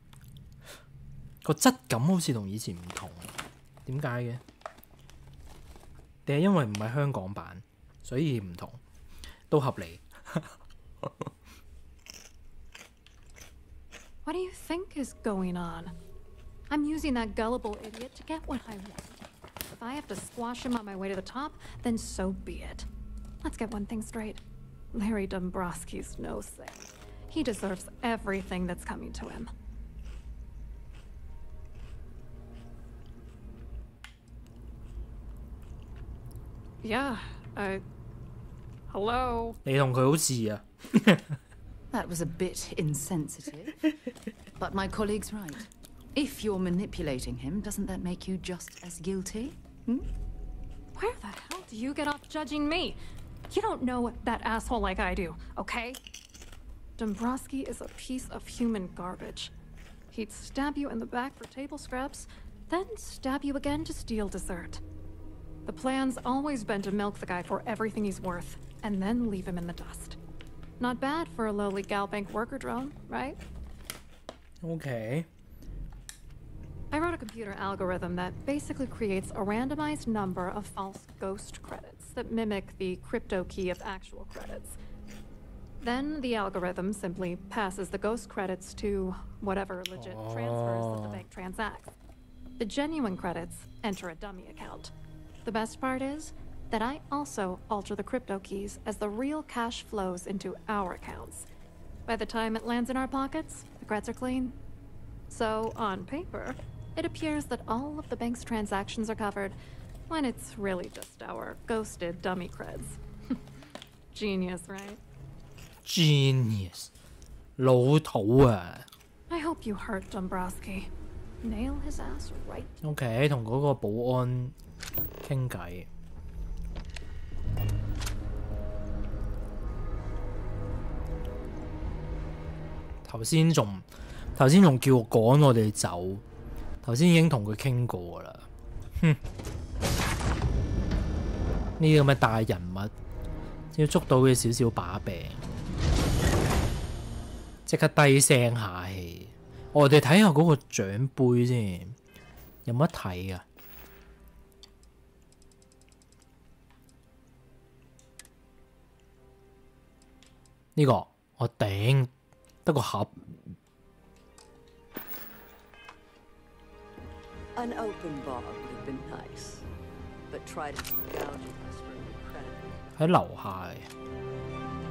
個質感好似同以前唔同，點解嘅？定係因為唔係香港版，所以唔同，都合理。What do you think is going on? I'm using that gullible idiot to get what I want. If I have to squash him on my way to the top, then so be it. Let's get one thing straight. Larry Dombrowski's no saint. He deserves everything that's coming to him. Yeah, hello? 你同佢好似啊。That was a bit insensitive. But my colleague's right. If you're manipulating him, doesn't that make you just as guilty? Hmm? Where the hell do you get off judging me? You don't know that asshole like I do, okay? Dombrowski is a piece of human garbage. He'd stab you in the back for table scraps, then stab you again to steal dessert. The plan's always been to milk the guy for everything he's worth, and then leave him in the dust. Not bad for a lowly Galbank worker drone, right? Okay. I wrote a computer algorithm that basically creates a randomized number of false ghost credits that mimic the crypto key of actual credits. Then the algorithm simply passes the ghost credits to whatever legit transfers that the bank transacts. The genuine credits enter a dummy account. The best part is that I also alter the crypto keys as the real cash flows into our accounts. By the time it lands in our pockets, the creds are clean. So, on paper, it appears that all of the bank's transactions are covered, when it's really just our ghosted dummy creds. Genius, right? Genius. 老土啊。I hope you hurt Dombrowski. Nail his ass right. OK， 同嗰個保安傾偈。頭先仲叫我趕我哋走，頭先已經同佢傾過啦。哼，呢啲咁嘅大人物，要捉到佢少少把柄，即刻低聲下氣。我哋睇下嗰個獎杯先，有乜睇啊？呢個我頂得個盒。An open bar would have been nice, but try to gouging us for any credit. 喺樓下嘅。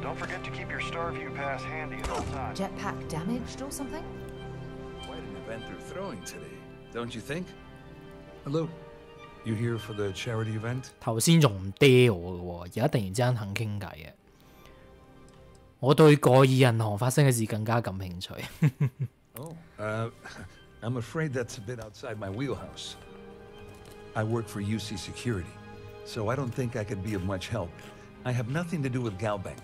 Don't forget to keep your Starview pass handy at all times. Jetpack damaged or something? Quite an event they're throwing today, don't you think? Hello, you here for the charity event? 頭先仲唔嗲我嘅喎，而家突然之間肯傾偈嘅。我對過爾銀行發生嘅事更加感興趣。Oh, I'm afraid that's a bit outside my wheelhouse. I work for UC Security, so I don't think I could be of much help. I have nothing to do with Galbank.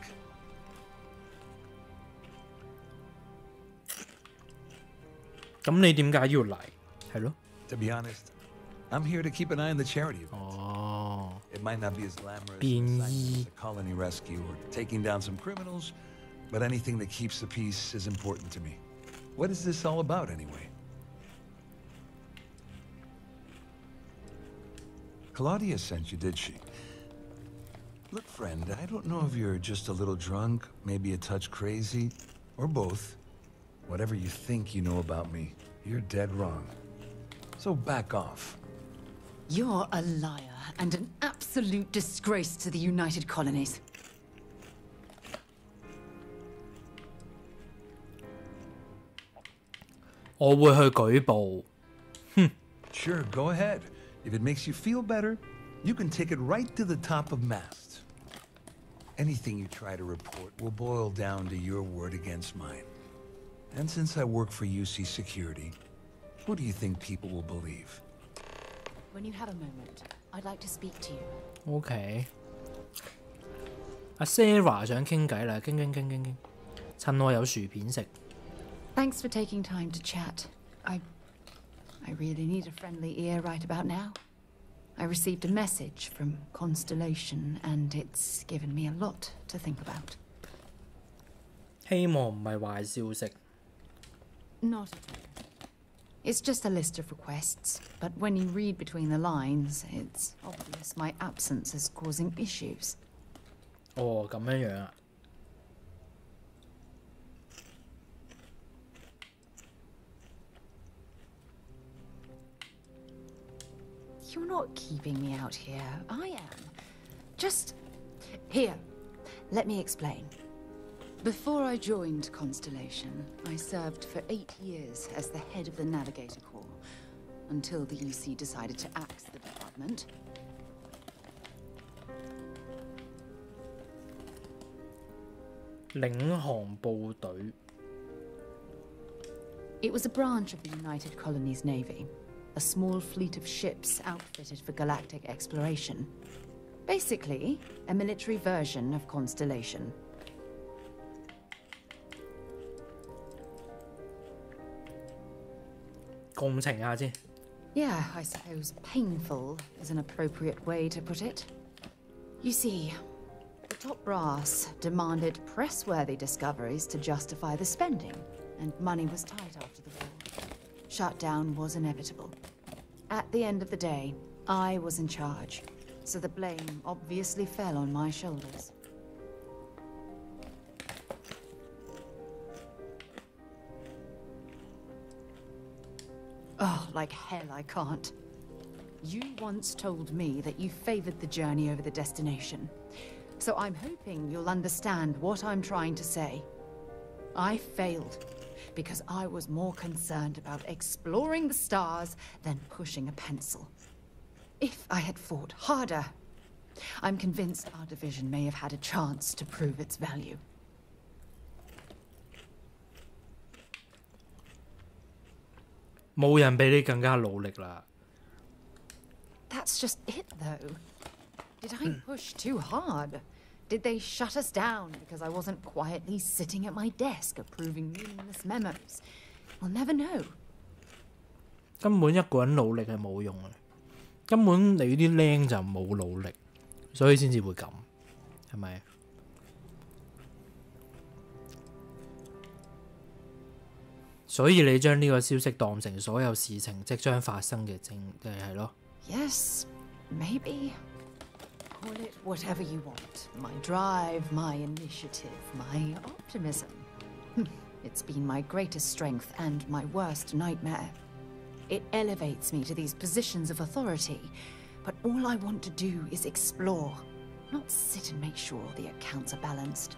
咁你點解要嚟？係咯。To be honest, I'm here to keep an eye on the charity event. It might not be as glamorous as a colony rescue or taking down some criminals, but anything that keeps the peace is important to me. What is this all about, anyway? Claudia sent you, did she? Look, friend, I don't know if you're just a little drunk, maybe a touch crazy, or both. Whatever you think you know about me, you're dead wrong. So back off. You're a liar and an absolute disgrace to the United Colonies. Sure, go ahead. If it makes you feel better, you can take it right to the top of mast. Anything you try to report will boil down to your word against mine. And since I work for UC Security, who do you think people will believe? When you have a moment, I'd like to speak to you. OK。阿 Sarah 想傾偈啦，傾。趁我有薯片食。Thanks for taking time to chat. I really need a friendly ear right about now. I received a message from Constellation, and it's given me a lot to think about. 希望唔係壞消息。Not at all. It's just a list of requests, but when you read between the lines, it's obvious my absence is causing issues. 哦，咁樣樣啊。You're not keeping me out here. I am. Just... Here. Let me explain. Before I joined Constellation, I served for 8 years as the head of the Navigator Corps, until the EC decided to axe the department. It was a branch of the United Colonies Navy, a small fleet of ships outfitted for galactic exploration. Basically, a military version of Constellation. Yeah, I suppose painful is an appropriate way to put it. You see, the top brass demanded press-worthy discoveries to justify the spending, and money was tight after the war. Shutdown was inevitable. At the end of the day, I was in charge, so the blame obviously fell on my shoulders. Oh, like hell I can't. You once told me that you favored the journey over the destination. So I'm hoping you'll understand what I'm trying to say. I failed because I was more concerned about exploring the stars than pushing a pencil. If I had fought harder, I'm convinced our division may have had a chance to prove its value. That's just it, though. Did I push too hard? Did they shut us down because I wasn't quietly sitting at my desk approving meaningless memos? We'll never know. 根本一個人努力係冇用嘅，根本你啲僆就冇努力，所以先至會咁，係咪？所以你將呢個消息當成所有事情即將發生嘅係咯。Yes, maybe. Call it whatever you want. My drive, my initiative, my optimism. It's been my greatest strength and my worst nightmare. It elevates me to these positions of authority, but all I want to do is explore, not sit and make sure the accounts are balanced.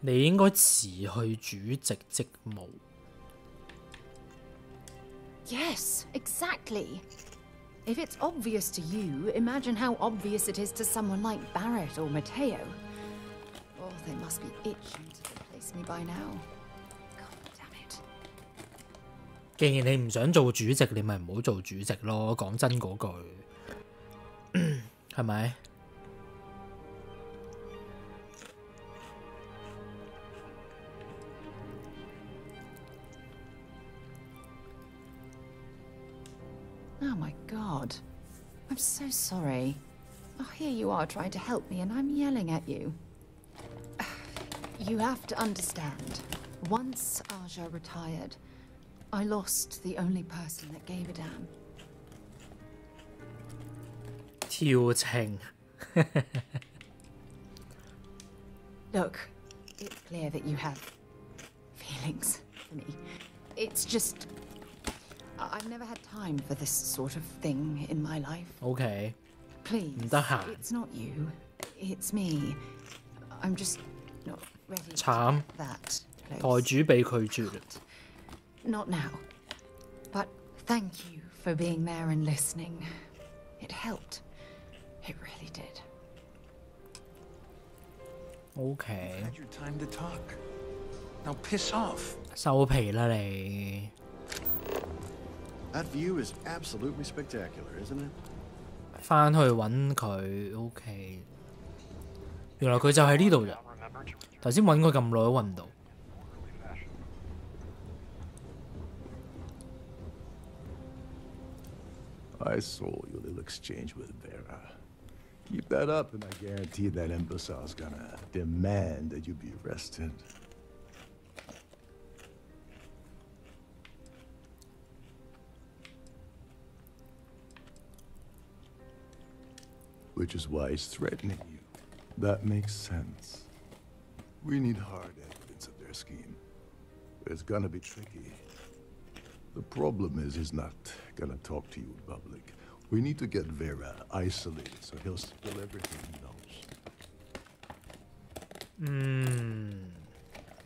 You should辭去主席職務。Yes, exactly. If it's obvious to you, imagine how obvious it is to someone like Barrett or Mateo. Oh, they must be itching to replace me by now. God damn it. 既然你唔想做主席，你咪唔好做主席咯。講真嗰句，係咪？Oh my God. I'm so sorry. Oh, here you are trying to help me and I'm yelling at you. You have to understand. Once Aja retired, I lost the only person that gave a damn. 調情 Look, it's clear that you have feelings for me. It's just... I've never had time for this sort of thing in my life. Okay. Please, it's not you. It's me. I'm just not ready to慘 that close. 台主被拒絕。 Not now. But thank you for being there and listening. It helped. It really did. Okay. Had your time to talk. Now piss off. 收皮啦你。 That view is absolutely spectacular, isn't it? 翻去揾佢 ，OK。原來佢就喺呢度咋。頭先揾佢咁耐都揾唔到。I saw your little exchange with Vera. Keep that up, and I guarantee that imbecile's gonna demand that you be arrested. Which is why he's threatening you. That makes sense. We need hard evidence of their scheme. It's gonna be tricky. The problem is he's not gonna talk to you in public. We need to get Vera isolated so he'll spill everything he knows.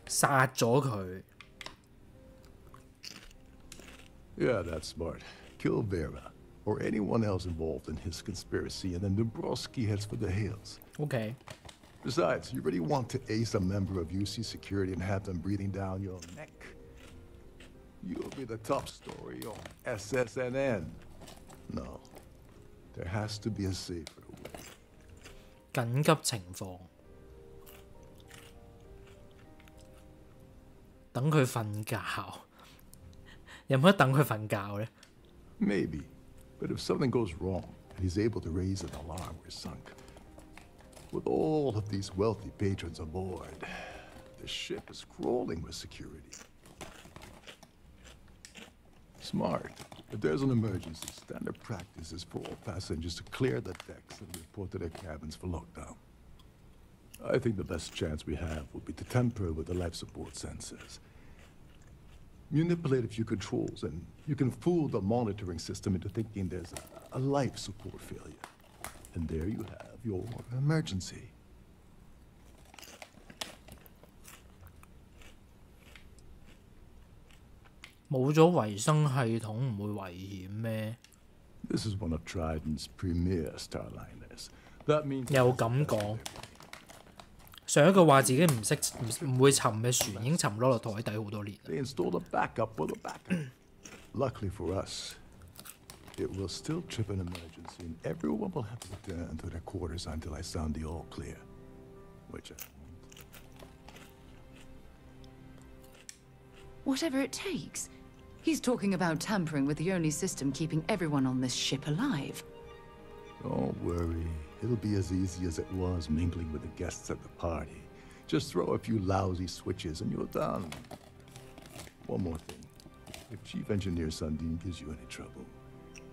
殺咗佢。Yeah, that's smart. Kill Vera, or anyone else involved in his conspiracy, and then Dombrowski heads for the hills. Okay. Besides, you really want to ace a member of UC security and have them breathing down your neck? You'll be the top story on SSNN. No. There has to be a safer way. 緊急情況。等佢瞓覺，有冇得等佢瞓覺咧 Maybe, but if something goes wrong and he's able to raise an alarm, we're sunk. With all of these wealthy patrons aboard, the ship is crawling with security. Smart. If there's an emergency, standard practice is for all passengers to clear the decks and report to their cabins for lockdown. I think the best chance we have would be to tamper with the life support sensors. Manipulate a few controls, and you can fool the monitoring system into thinking there's a life support failure. And there you have your emergency.冇咗維生系統唔會危險咩 This is one of Trident's premier starliners. That means 又咁講，上一個話自己唔會沉嘅船已經沉咗落台底好多年。They installed a backup for the backup. Luckily for us, it will still trip an emergency, and everyone will have to return to their quarters until I sound the all clear. Which I won't. Whatever it takes. He's talking about tampering with the only system keeping everyone on this ship alive. Don't worry. It'll be as easy as it was mingling with the guests at the party. Just throw a few lousy switches and you're done. One more thing. If Chief Engineer Sundin gives you any trouble,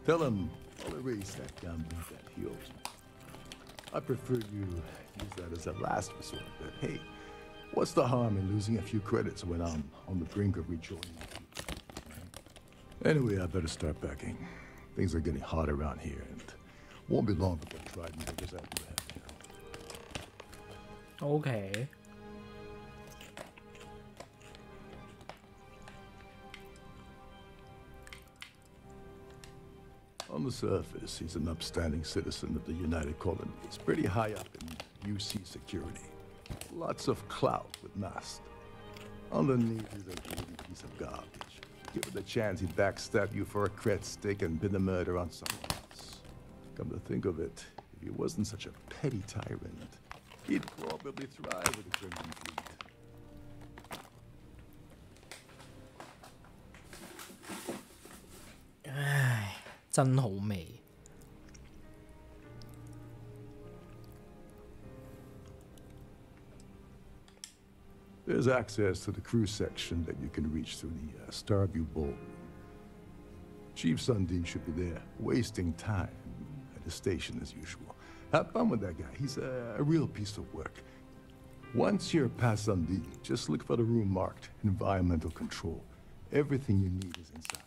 tell him I'll erase that gambling debt he owes me. I prefer you use that as a last resort, but hey, what's the harm in losing a few credits when I'm on the brink of rejoining you? Anyway, I better start packing. Things are getting hot around here, and won't be long before Trident figures out what happened. Okay. On the surface, he's an upstanding citizen of the United Colonies, pretty high up in UC security. Lots of clout with Mast. Underneath, he's a greedy piece of garbage. Give it a chance, he'd backstab you for a cred stick and pin the murder on someone else. Come to think of it, if he wasn't such a petty tyrant, he'd probably thrive with the Crimson Fleet.唉，真好味。There's access to the crew section that you can reach through the Starview Ballroom. Chief Sundin should be there, wasting time at the station as usual. Have fun with that guy. He's a real piece of work. Once you're past Sundin, just look for the room marked Environmental Control. Everything you need is inside.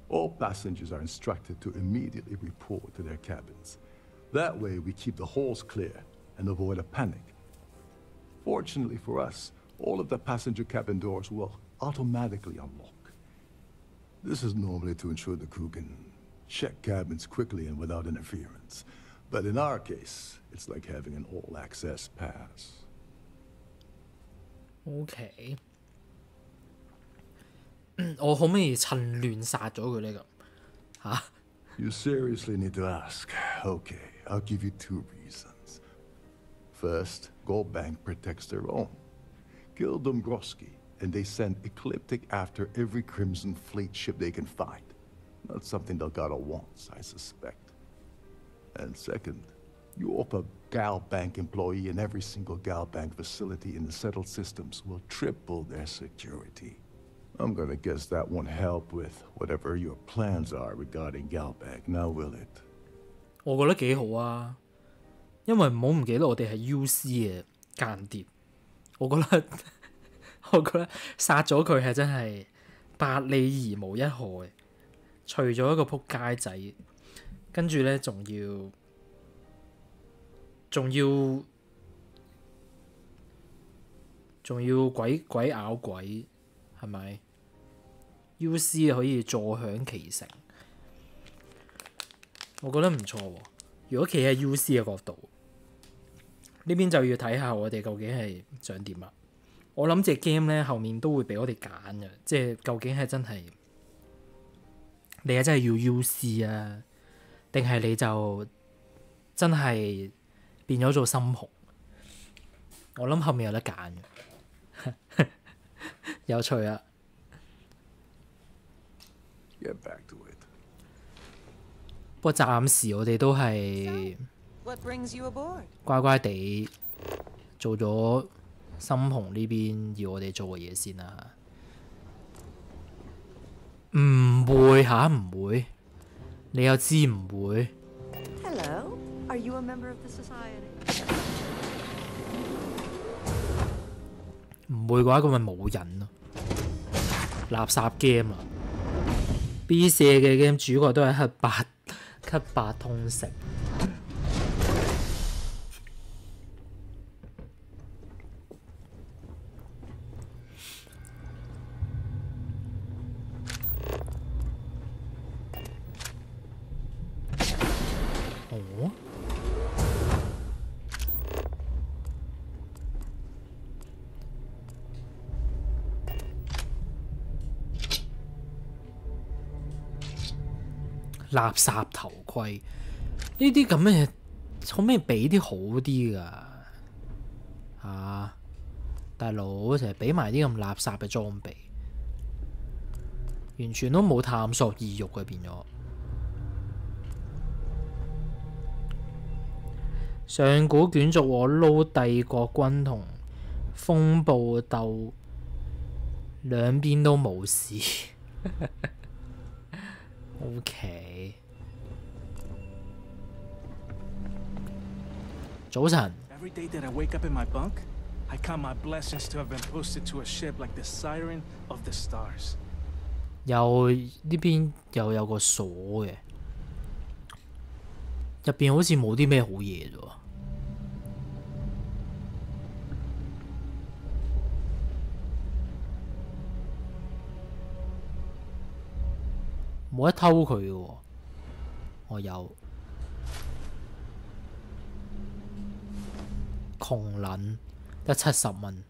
All passengers are instructed to immediately report to their cabins. That way, we keep the halls clear and avoid a panic. Fortunately for us, all of the passenger cabin doors will automatically unlock. This is normally to ensure the crew can check cabins quickly and without interference. But in our case, it's like having an all-access pass. Okay. 我可唔可以趁亂殺咗佢呢？咁嚇 You seriously need to ask. Okay, I'll give you two reasons. First, Gold Bank protects their own. Kill Dombrowski, and they send Ecliptic after every Crimson Fleet ship they can find. Not something Delgado wants, I suspect. And second, you offer Gal Bank employee in every single Gal Bank facility in the settled systems will triple their security. I'm gonna guess that won't help with whatever your plans are regarding Gal Bank, now will it? 我覺得幾好啊，因為唔好唔記得我哋係 UC 嘅間諜。我覺得我覺得殺咗佢係真係百利而無一害，除咗一個撲街仔，跟住咧仲要鬼咬鬼，係咪 ？UC 可以坐享其成，我覺得唔錯喎。如果企喺 UC 嘅角度，呢邊就要睇下我哋究竟係想點啦。我諗隻 game 咧後面都會俾我哋揀嘅，即係究竟係真係你係真係要 UC 啊，定係你就真係變咗做深紅？我諗後面有得揀嘅，有趣啊！ Get back to it. 不過暫時我哋都係乖乖地做咗深紅呢邊要我哋做嘅嘢先啦。唔會嚇，唔會，你又知唔會 Hello, are you a member of the society? 唔會嘅話，咁咪冇人咯。垃圾 game 啊 ！B 社嘅 game 主角都係黑白通食。哦？垃圾頭盔呢啲咁嘅嘢，可唔可以俾啲好啲噶？大佬成日俾埋啲咁垃圾嘅裝備，完全都冇探索意欲嘅變咗。上古卷軸和撈帝國軍同風暴鬥，兩邊都冇事。OK， 早晨。Every day that I wake up in my bunk, I count my blessings to have been posted to a ship like the Siren of the Stars. 又呢邊又有個鎖嘅，入邊好似冇啲咩好嘢啫喎。冇得偷佢嘅喎，我有窮撚得70蚊。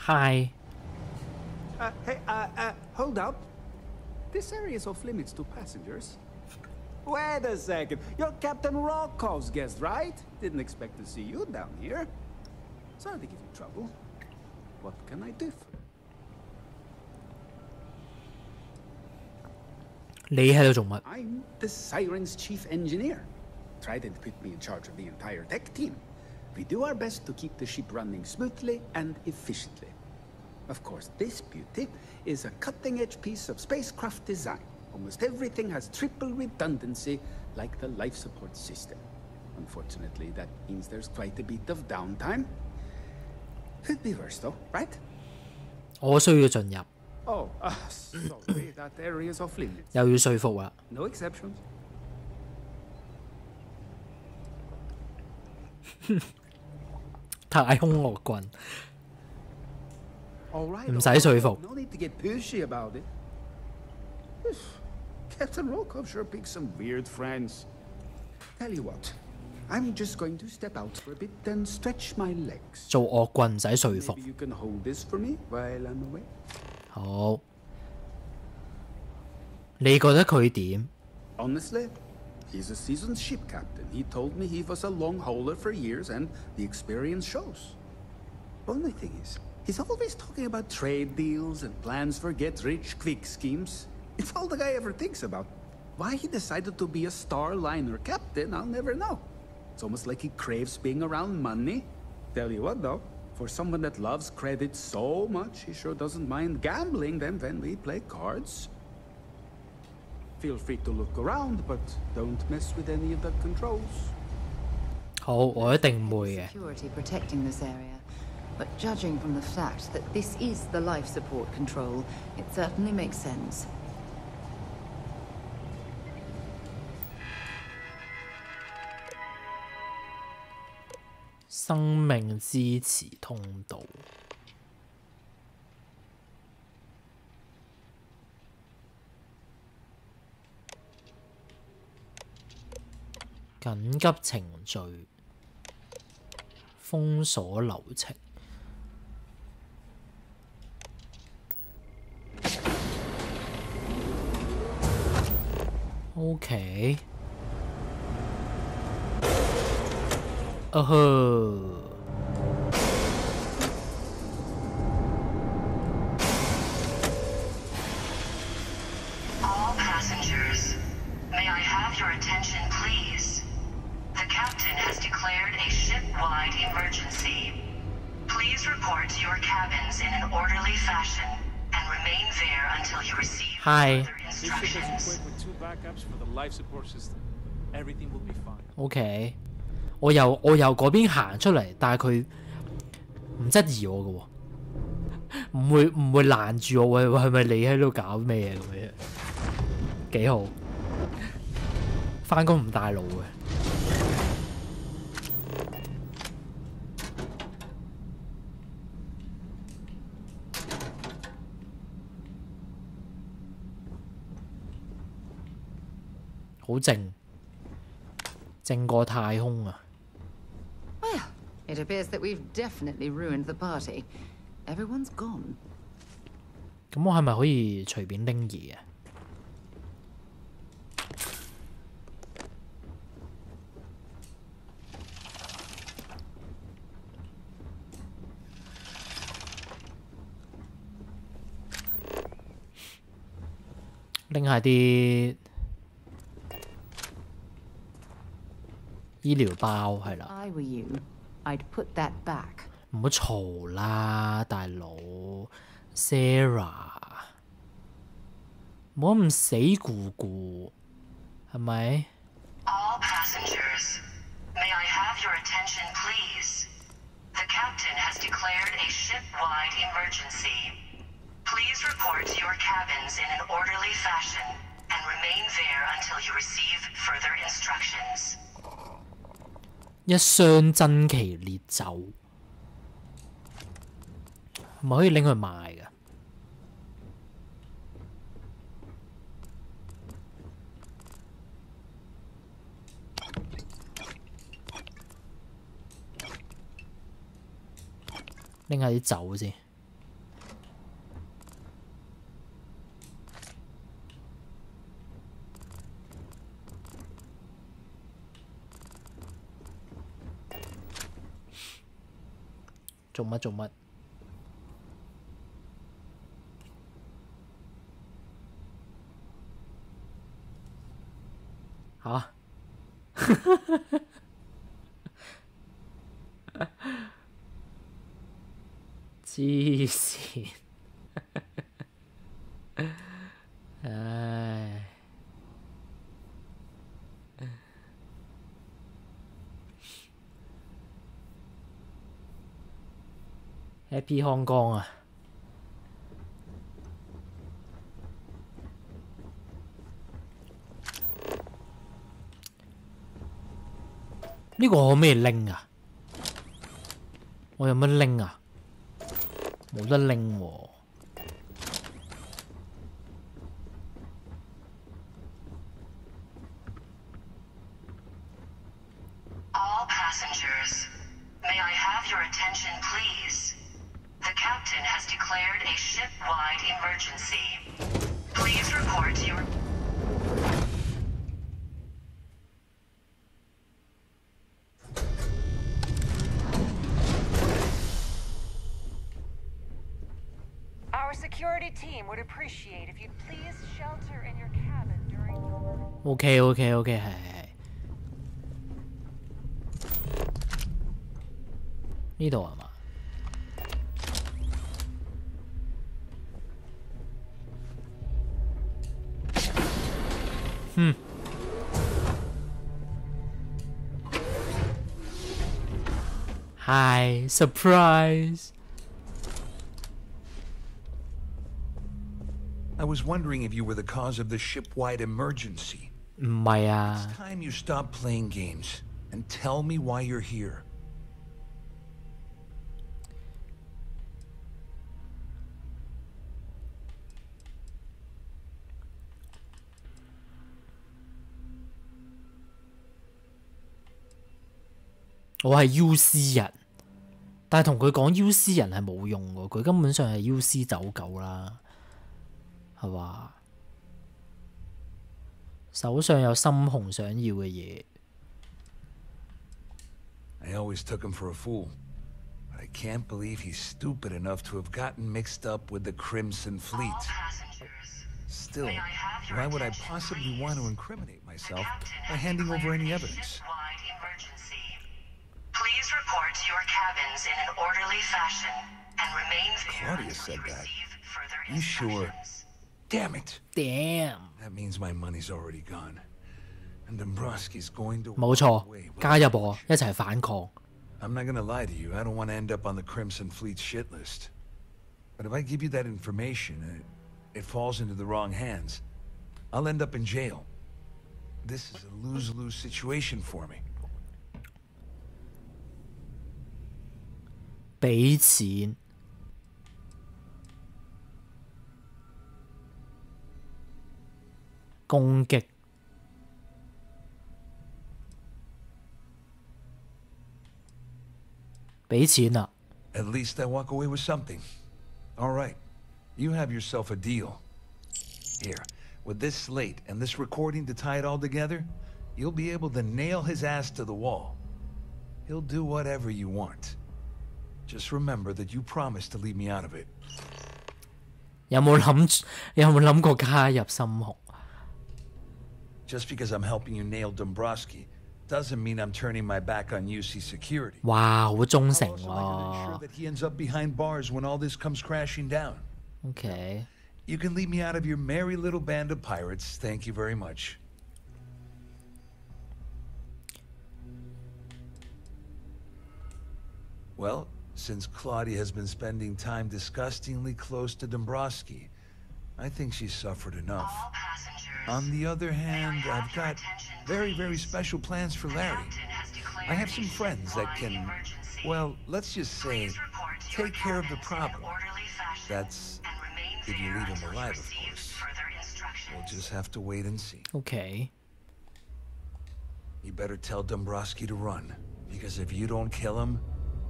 Hi. Hey, hold up. This area is off limits to passengers. Wait a second. You're Captain Rockov's guest, right? Didn't expect to see you down here. Sorry to give you trouble. What can I do for you? 你喺度做乜？ I'm the Siren's chief engineer. Trident put me in charge of the entire tech team. We do our best to keep the ship running smoothly and efficiently. Of course, this beauty is a cutting-edge piece of spacecraft design. Almost everything has triple redundancy, like the life support system. Unfortunately, that means there's quite a bit of downtime. Could be worse, though, right? 我需要進入。 Oh, sorry, that area is off limits. 又要說服啦。 No exceptions. 太空惡棍， All right, 唔使說服。 No need to get pushy about it. Captain Rokov sure picks some weird friends. Tell you what, I'm just going to step out for a bit and stretch my legs. 做惡棍唔使說服。 Maybe you can hold this for me while I'm away. 好。你覺得佢點 Honestly, he's a seasoned ship captain. He told me he was a long hauler for years, and the experience shows. Only thing is, he's always talking about trade deals and plans for get-rich-quick schemes. It's all the guy ever thinks about. Why he decided to be a Starliner captain, I'll never know. It's almost like he craves being around money. Tell you what, though, for someone that loves credit so much, he sure doesn't mind gambling them when we play cards. Feel free to look around, but don't mess with any of the controls. 好，我一定唔會嘅。 Security protecting this area, but judging from the fact that this is the life support control, it certainly makes sense. 生命支持通道。緊急程序，封鎖流程。OK。哦呵。 All passengers, may I have your attention, please? The captain has declared a ship-wide emergency. Please report to your cabins in an orderly fashion and remain there until you receive further This ship is instructions. equipped with 2 backups for the life support system. Everything will be fine. OK，我由嗰邊行出嚟，但係佢唔質疑我嘅喎，唔會攔住我喂，係咪你喺度搞咩咁樣？幾好，返工唔帶路嘅。 好靜，靜過太空啊！ Well, it appears that we've definitely ruined the party. Everyone's gone. 咁我係咪可以隨便拎嘢啊？拎下啲 醫療包係啦。 I were you, I'd put that back. 唔好嘈啦，大佬 Sarah， 唔好咁死咕咕，係咪？ All passengers, may I have your attention, please? The captain has declared a ship-wide emergency. Please report to your cabins in an orderly fashion and remain there until you receive further instructions. 一箱珍奇烈酒，係咪可以拎去賣㗎？拎下啲酒先。做乜做乜？嚇！黐線！唉。Happy Hong Kong 啊！呢個我可唔可以拎啊？我有乜拎啊？冇得拎喎。All passengers, may I have your attention, please? The captain has declared a ship-wide emergency. Please report your... Our security team would appreciate if you'd please shelter in your cabin during... OK， 係。呢度係嘛？Hi, surprise! I was wondering if you were the cause of the ship-wide emergency. 唔係啊。 It's time you stop playing games and tell me why you're here. 我係 UC 人，但係同佢講 UC 人係冇用喎，佢根本上係 UC 走狗啦，係嘛？手上有深紅想要嘅嘢。I always took him for a fool, but I can't believe he's stupid enough to have gotten mixed up with the Crimson Fleet. Still, why would I possibly want to incriminate myself by handing over any evidence? Please report to your cabins in an orderly fashion and remain there. Claudia said that. You sure? Damn it. Damn. That means my money's already gone. And Dombrowski's going to... 冇錯，加入我，一齊反抗。I'm not gonna lie to you. I don't want to end up on the Crimson Fleet shit list. But if I give you that information, it falls into the wrong hands. I'll end up in jail. This is a lose-lose situation for me. 俾錢，攻擊，俾錢啦。At least I walk away with something. All right, you have yourself a deal. Here, with this slate and this recording to tie it all together, you'll be able to nail his ass to the wall. He'll do whatever you want. Just remember that you promised to leave me out of it. 有冇諗過加入深紅？ Just because I'm helping you nail Dombrowski doesn't mean I'm turning my back on UC security. 哇，好忠誠喎。 Ensure that he ends up behind bars when all this comes crashing down. OK。 You can leave me out of your merry little band of pirates. Thank you very much. Well, since Claudia has been spending time disgustingly close to Dombrowski, I think she's suffered enough. On the other hand, I've got very, very special plans for Larry. I have some friends that can, well, let's just say, take care of the problem. That's if you leave him alive, of course. We'll just have to wait and see. OK。 You better tell Dombrowski to run, because if you don't kill him,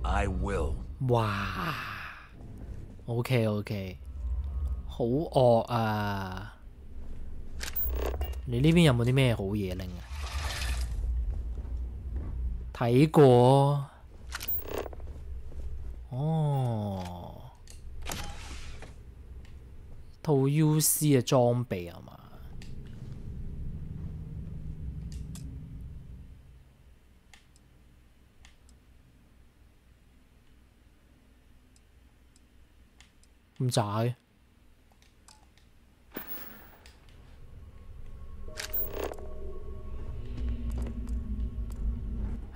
I will. 哇 ，OK， 好惡啊！你呢邊有冇啲咩好嘢拎啊？睇過，哦，套 UC 嘅裝備係嘛？咁渣嘅？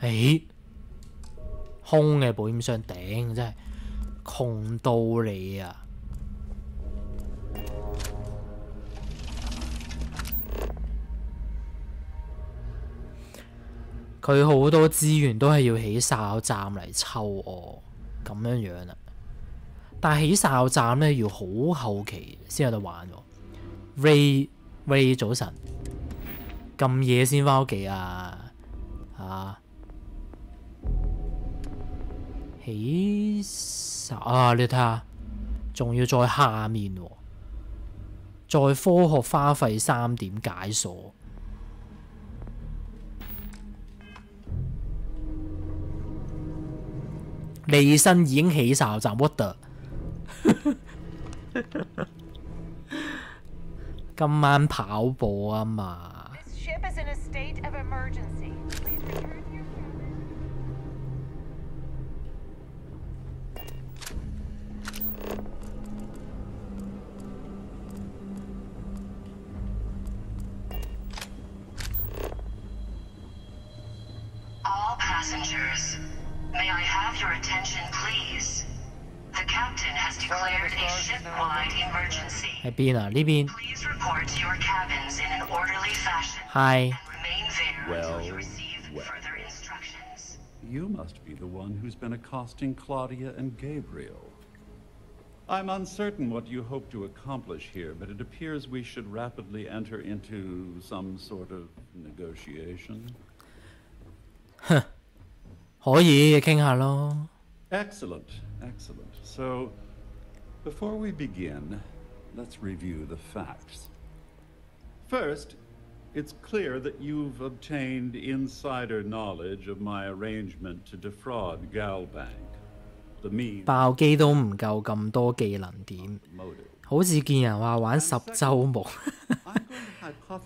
誒，空嘅保險箱頂真係窮到你啊！佢好多資源都係要起哨站嚟抽我，咁樣啊！ 但係起哨站咧要好後期先有得玩喎。Ray 早晨，咁夜先返屋企啊？起哨啊！你睇下，仲要再下面喎，再科學花費3點解鎖。離身已經起哨站 ，what the？ 今晚跑步啊嘛。All passengers, may I have your attention, please? The captain has declared a ship-wide emergency. 喺邊啊？呢邊。Please report to your cabins in an orderly fashion. Hi. And remain there Well, until you receive further instructions. You must be the one who's been accosting Claudia and Gabriel. I'm uncertain what you hope to accomplish here, but it appears we should rapidly enter into some sort of negotiation. 可以傾下咯。Excellent, excellent. So, before we begin, let's review the facts. First, it's clear that you've obtained insider knowledge of my arrangement to defraud Galbank. 爆機都唔夠咁多技能點，好似見人話玩10週目，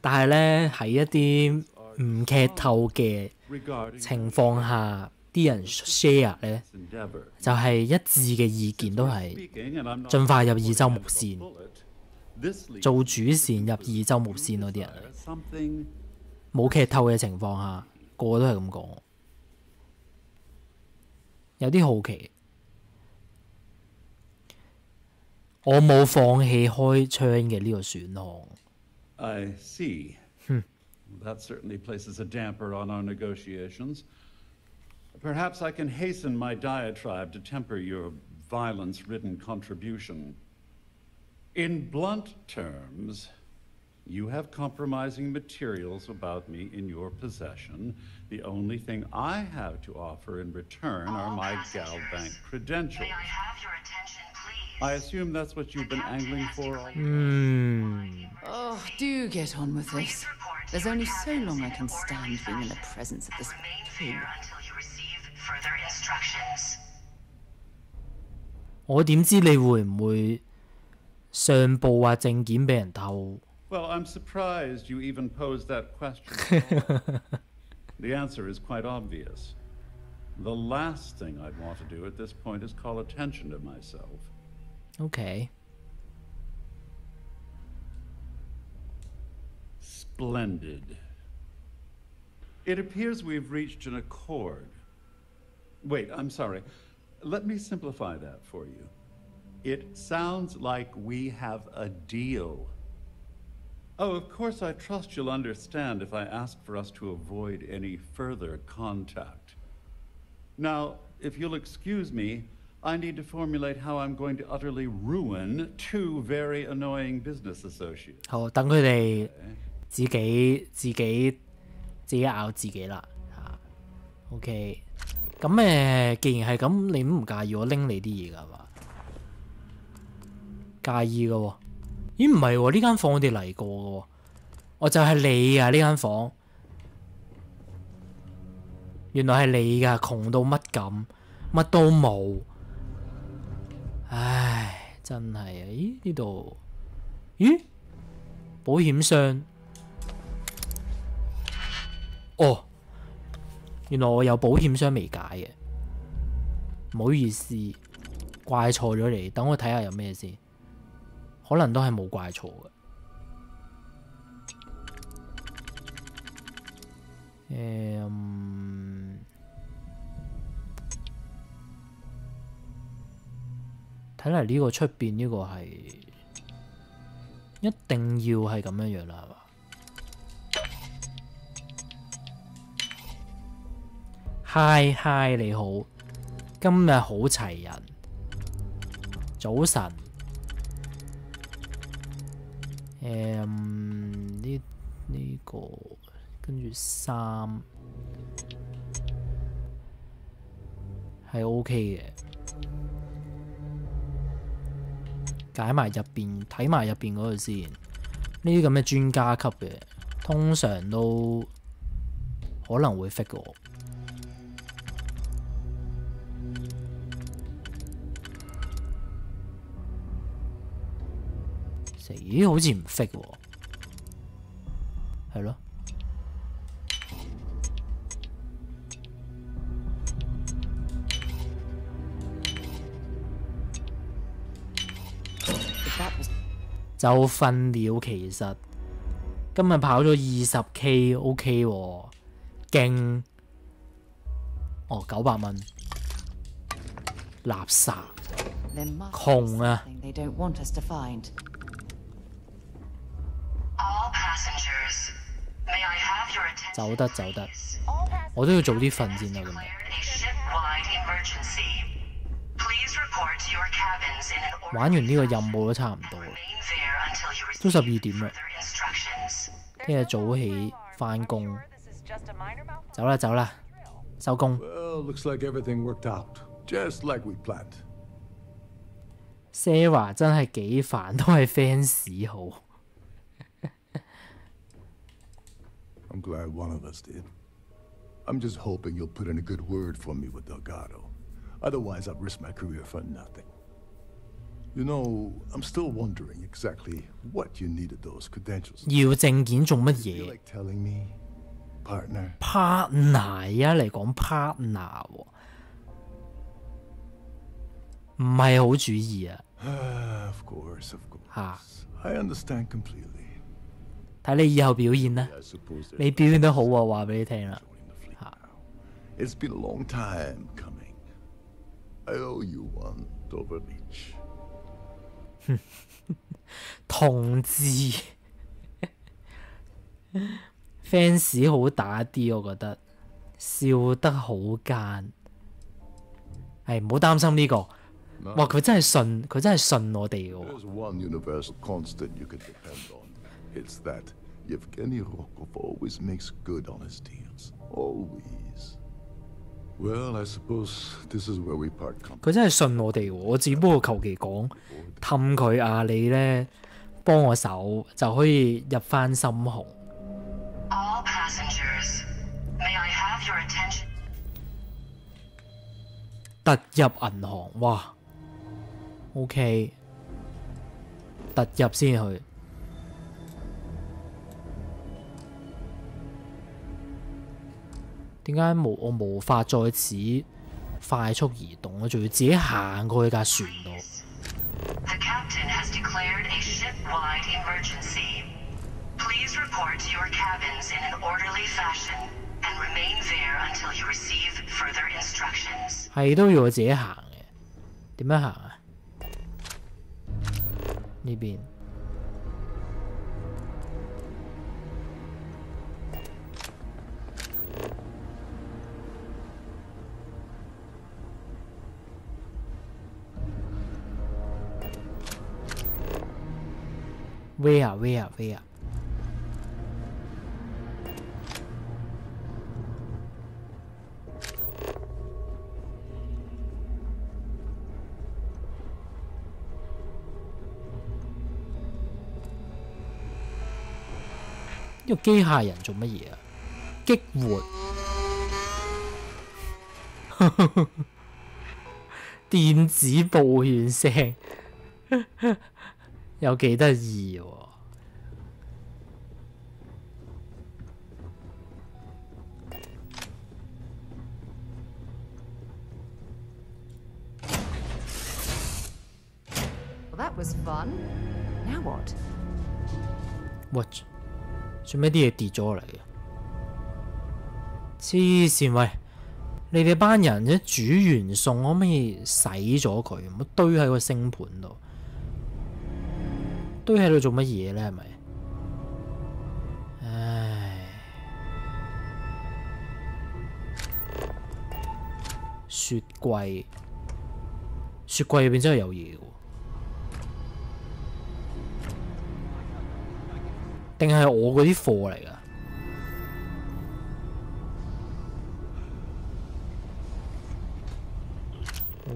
但係呢，喺一啲唔劇透嘅情況下，啲人 share 呢，就係一致嘅意見都係盡快入2週目線，做主線入2週目線嗰啲人，冇劇透嘅情況下，個個都係咁講，有啲好奇。我冇放棄開槍嘅呢個選項。I see. That certainly places a damper on our negotiations. Perhaps I can hasten my diatribe to temper your violence-ridden contribution. In blunt terms, you have compromising materials about me in your possession. The only thing I have to offer in return are my Galbank credentials. May I have your attention, please? I assume that's what you've been angling for all Oh, do get on with this. There's only so long I can stand being in the presence of this pig. Further instructions. 我點知你會唔會上報話證件俾人偷？ Well, I'm surprised you even posed that question. The answer is quite obvious. The last thing I'd want to do at this point is call attention to myself. Okay. Splendid. It appears we've reached an accord. Wait, I'm sorry. Let me simplify that for you. It sounds like we have a deal. Oh, of course, I trust you'll understand if I ask for us to avoid any further contact. Now, if you'll excuse me, I need to formulate how I'm going to utterly ruin two very annoying business associates. 好，等佢哋自己咬自己啦嚇。OK， 咁既然係咁，你唔介意我拎你啲嘢㗎嘛？介意㗎喎。咦唔係喎，呢間房我哋嚟過嘅喎，我就係你啊！呢間房原來係你㗎，窮到乜咁，乜都冇。唉，真係啊！咦呢度，咦保險箱，哦，原來我有保險箱未解嘅，唔好意思，怪錯咗你，等我睇下有咩先。可能都係冇怪錯嘅。睇嚟呢個出邊呢個係一定要係咁樣樣啦，係嘛？嗨，你好，今日好齊人，早晨。呢個跟住3係 OK 嘅，解埋入邊睇埋入邊嗰度先。呢啲咁嘅專家級嘅，通常都可能會 fix 我。死，好似唔 fix 喎，係咯。就瞓了，其實今日跑咗20K，OK 喎，勁。哦，900蚊，垃圾，窮啊！走得走得，我都要早啲瞓先啦咁樣。玩完呢個任務都差唔多，都12點啦。聽日早起返工，走啦走啦，收工。Sarah 真係幾煩，都係 fans 好。I'm glad one of us did. I'm just hoping you'll put in a good word for me with Delgado. Otherwise, I've risked my career for nothing. You know, I'm still wondering exactly what you needed those credentials. 要證件做乜嘢 Like telling me, partner? partner 啊，嚟講 partner 喎，唔係好主意啊。Of course. 嚇 I understand completely. 睇你以後表現啦，你表現得好啊，話俾你聽啦。It's been a long time coming. I owe you one, Doverbeach. 同志 fans 好打啲，我覺得笑得好奸。係唔好擔心呢個，哇！佢真係信我哋嘅。There's one universal constant you can depend on. It's that Yevgeny Rokov always makes good on his deals. Always. Well, I suppose this is where we part company. 佢真係信我哋喎，我只不過求其講氹佢啊，你咧幫我手就可以入翻心紅。All passengers, may I have your attention? 突入銀行，哇 ，OK， 突入先去。點解我無法在此快速移動？我仲要自己行過去架船度。The captain has declared a ship-wide emergency. Please report to your cabins in an orderly fashion and remain there until you receive further instructions. 係都要我自己行嘅，點樣行啊？呢邊。Where？ 呢個機械人做乜嘢啊？激活電子暴犬聲，有幾得意喎！Well, that was fun. Now what? What？ 做咩啲嘢跌咗落嚟嘅？黐線喂！你哋班人一煮完餸，可唔可以洗咗佢？唔好堆喺個星盤度。堆喺度做乜嘢咧？係咪？唉，雪櫃，雪櫃入邊真係有嘢喎。定係我嗰啲貨嚟㗎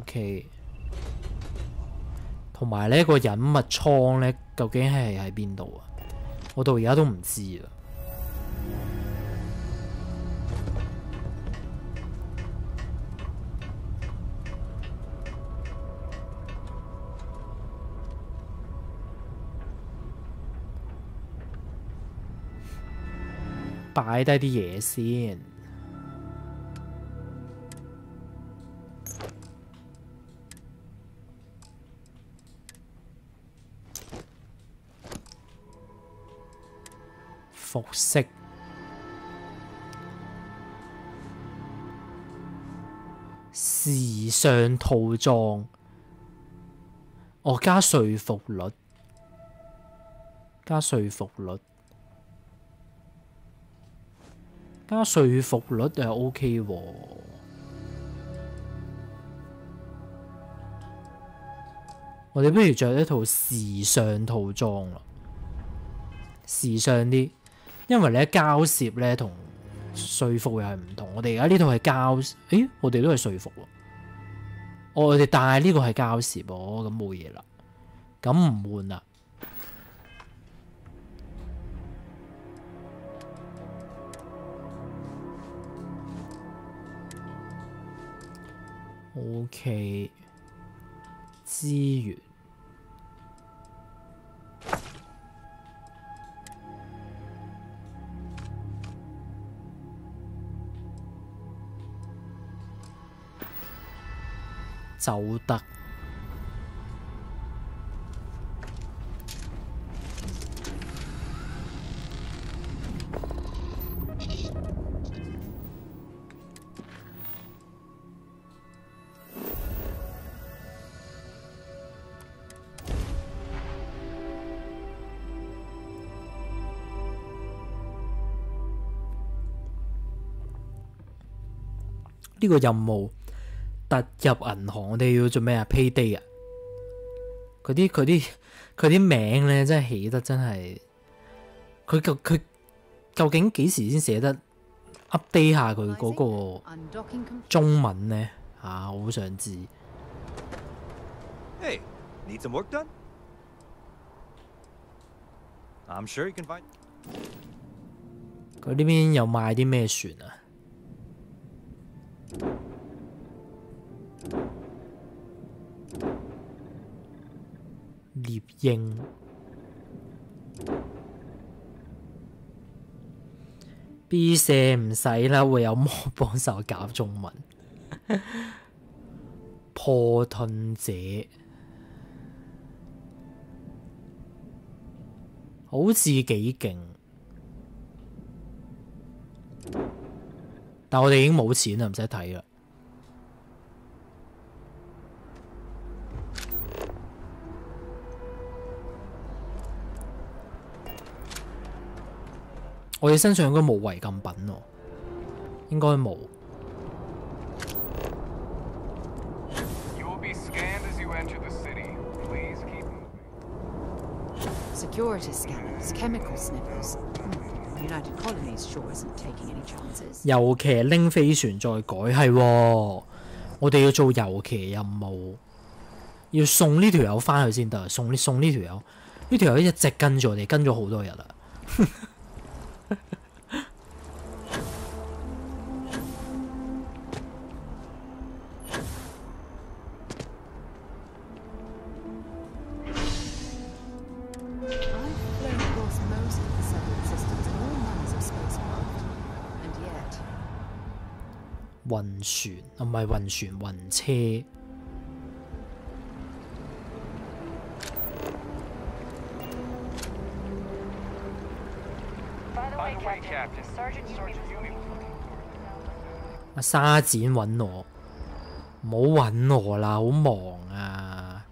？OK， 同埋呢個隱密倉咧，究竟係喺邊度啊？我到而家都唔知啊。擺低啲嘢先。服飾。時尚套裝。哦，加說服率。加說服率。加說服率又 OK 喎。我哋不如着一套時尚套裝啦，時尚啲，因為咧交涉咧同說服又係唔同。我哋而家呢套係交，誒，我哋都係說服喎。我哋但係呢個係交涉喎，咁冇嘢啦，咁唔換啦。OK， 資源就得。呢個任務突入銀行，我哋要做咩啊 ？Payday 啊！佢啲名咧，真係起得真係，佢究竟幾時先寫得 update 下佢嗰個中文咧？啊，我好想知。Hey, need some work done? I'm sure you can find. 佢呢邊有賣啲咩船啊？獵鷹 B 社唔使啦，會有魔幫手搞中文。破盾者好似幾勁，但我哋已經冇錢啦，唔使睇啦。我哋身上應該冇違禁品喎，應該冇。Security scanners, chemical sniffers. The United Colonies sure isn't taking any chances. 遊騎拎飛船再改係喎，我哋要做遊騎任務，要送呢條友翻去先得。送呢條友，呢條友一直跟住我哋，跟咗好多日啦。運船啊，唔係運船，運車。阿沙展揾我，唔好揾我啦，好忙啊！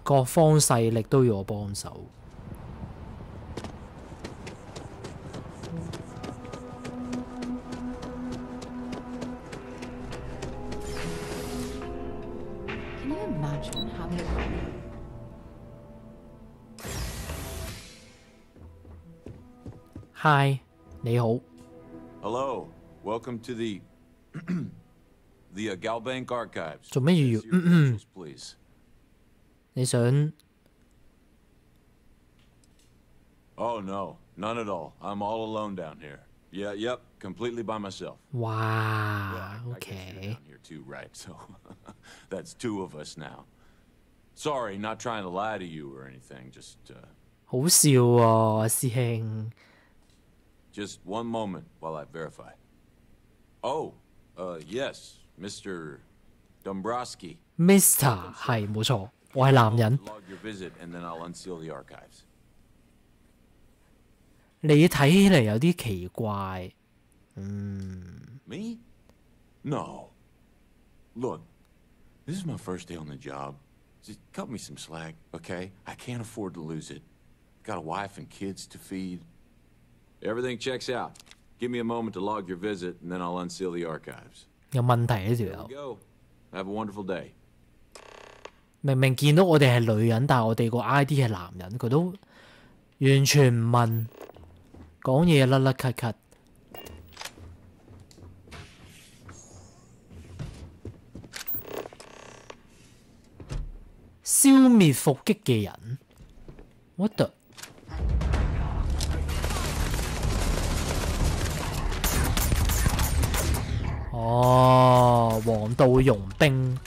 各方勢力都要我幫手。Hi， 你好。Hello, welcome to the Galbank Archives. 做咩要please？ 你想？哦 Oh no, none at all. I'm all alone down here. Yeah, yep, completely by myself. Wow. I guess Okay. you're down here too, right? So that's 2 of us now. Sorry, not trying to lie to you or anything.好笑喎，師兄。 Just one moment while I verify. Oh, yes, Mr. Dombrowski. Mr. 係冇錯，我係男人。 Log your visit and then I'll unseal the archives. 你睇起嚟有啲奇怪。Me? No. Look, this is my first day on the job. Just cut me some slack, okay? I can't afford to lose it. Got a wife and kids to feed. Everything checks out. Give me a moment to log your visit, and then I'll unseal the archives. 有問題呢條 There we 友。 go. Have a wonderful day. 明明見到我哋係女人，但係我哋個 ID 係男人，佢都完全唔問，講嘢甩甩咳咳。消滅伏擊嘅人 ，what the？ 哦，黃道傭兵。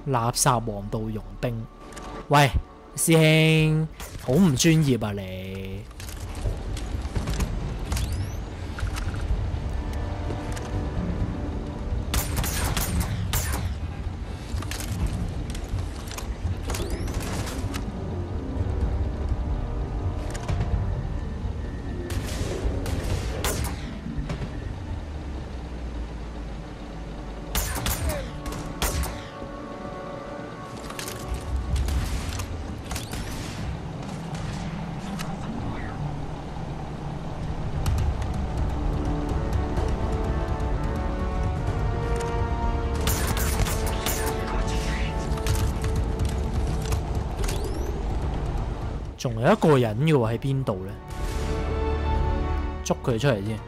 垃圾黃道傭兵，喂，師兄，好唔專業啊你！仲有一個人嘅喎，喺邊度咧？捉佢出嚟先。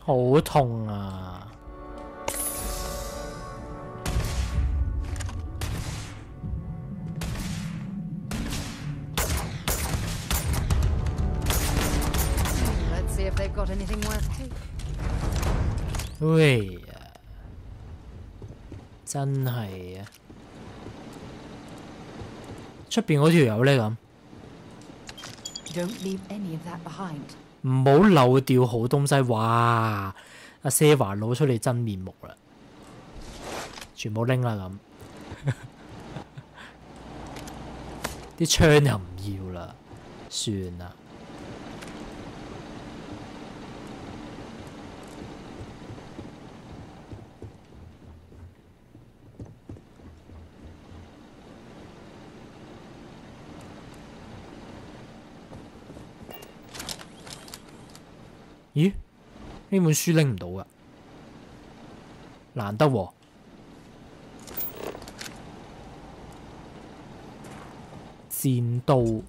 好痛啊！喂呀，真係啊！出邊嗰條友咧咁。 Don't leave any of that behind. 唔好漏掉好東西，哇！阿 Seva 攞出你真面目啦，全部拎啦咁，啲槍又唔要啦，算啦。咦？呢本書拎唔到噶，難得喎。戰刀。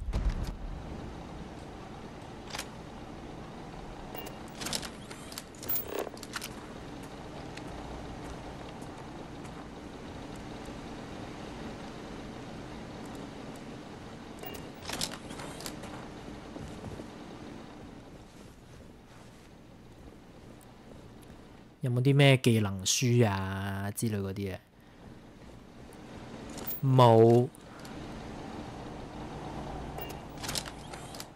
有冇啲咩技能書啊之類嗰啲啊？冇。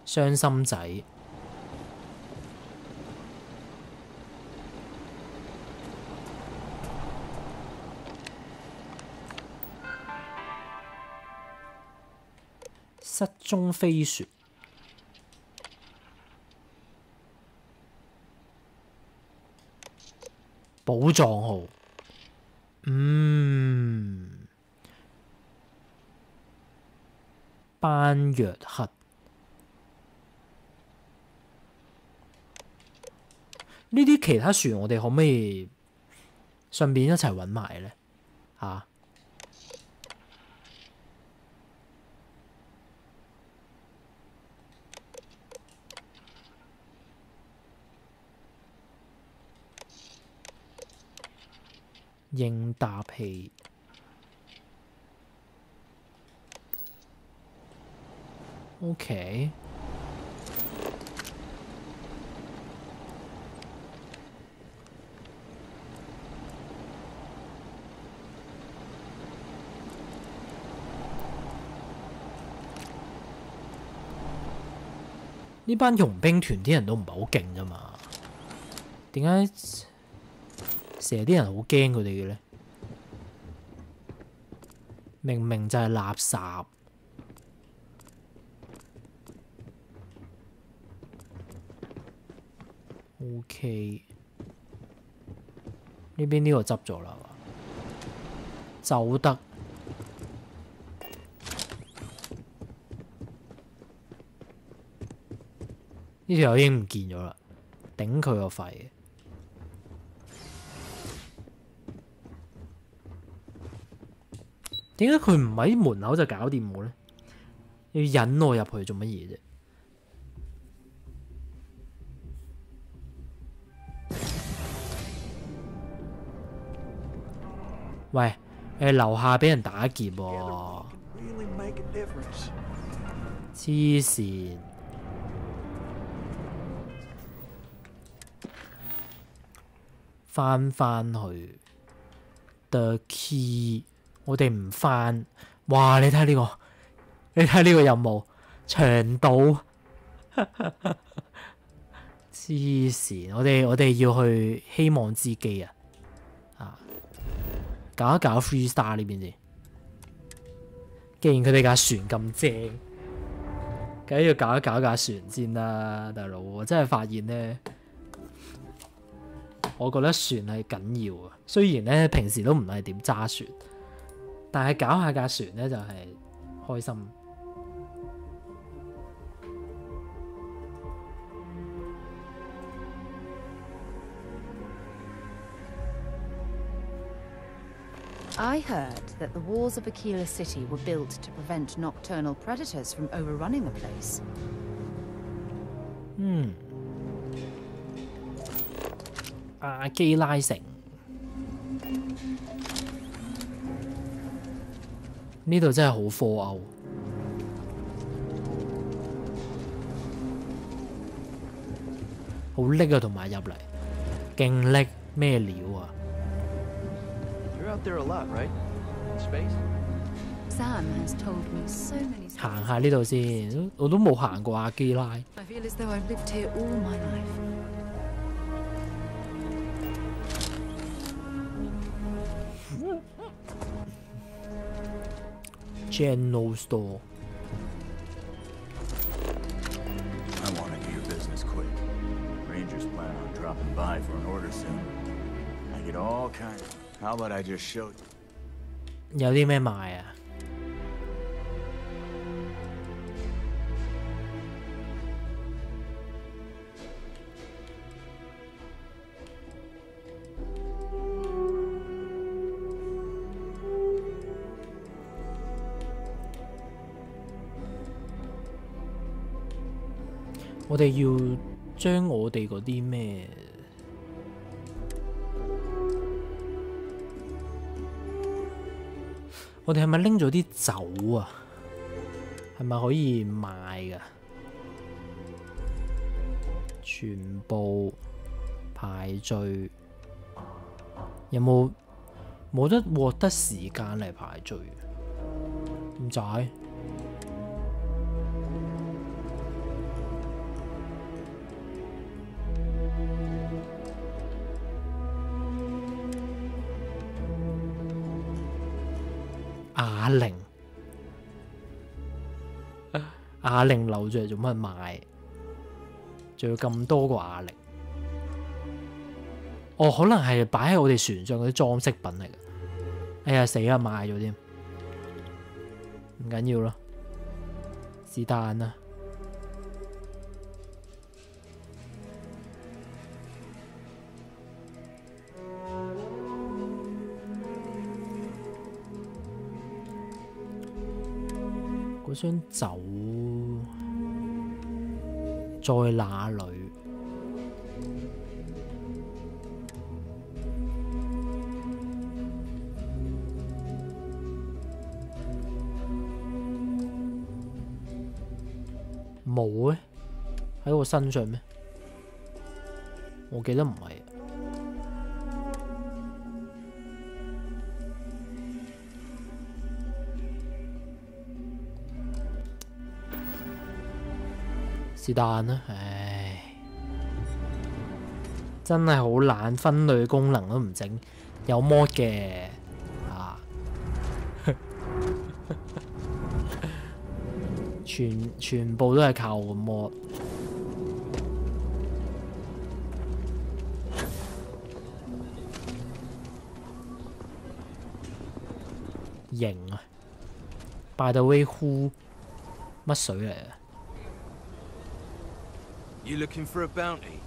傷心仔。失蹤飛船。寶藏號。班約克。呢啲其他船我哋可唔可以順便一齊揾埋咧？嚇！應答器。OK。呢班傭兵團啲人都唔係好勁啫嘛，點解成日啲人好驚佢哋嘅咧？明明就係垃圾。OK， 呢邊呢個執咗啦，走得。呢條友已經唔見咗啦，頂佢個肺！點解佢唔喺門口就搞掂我咧？要引我入去做乜嘢啫？喂，樓下俾人打劫喎！黐線！翻去 The Key， 我哋唔翻。哇！你睇呢個，你睇呢個任務長島，黐線！我哋要去希望之機啊！搞一搞 Free Star 呢邊先。既然佢哋架船咁正，梗係要搞一搞架船先啦，大佬！我真係發現咧。我覺得船係緊要啊，雖然咧平時都唔係點揸船，但係搞下架船咧就係開心。I heard that the walls of Aquila City were built to prevent nocturnal predators from overrunning the place. 阿基拉城呢度真係好科歐，好叻啊！同埋入嚟，勁叻咩料啊！ You're out there a lot, right? In space? Sam has told me so many. 行下呢度先，我都冇行過阿基拉。I feel as though I've lived here all my life. General store. I want to do your business quick. Rangers plan on dropping by for an order soon. I get all kinds. How about I just show you? 有啲咩賣啊？我哋要將我哋嗰啲咩？我哋係咪拎咗啲酒啊？係咪可以賣㗎？全部排序有冇得獲得時間嚟排序？點解？啞鈴，啞鈴留住嚟做乜賣？仲要咁多個啞鈴？哦，可能係擺喺我哋船上嗰啲裝飾品嚟嘅。哎呀，死啦，賣咗添，唔緊要咯，是但啦。嗰箱酒在哪裏？冇嘅，喺我身上咩？我記得唔係。是但啦，唉，真係好懶，分類功能都唔整，有 mod 嘅啊，全部都係靠個 mod。型啊 ！By the way， who 乜水嚟啊？ You looking for a bounty?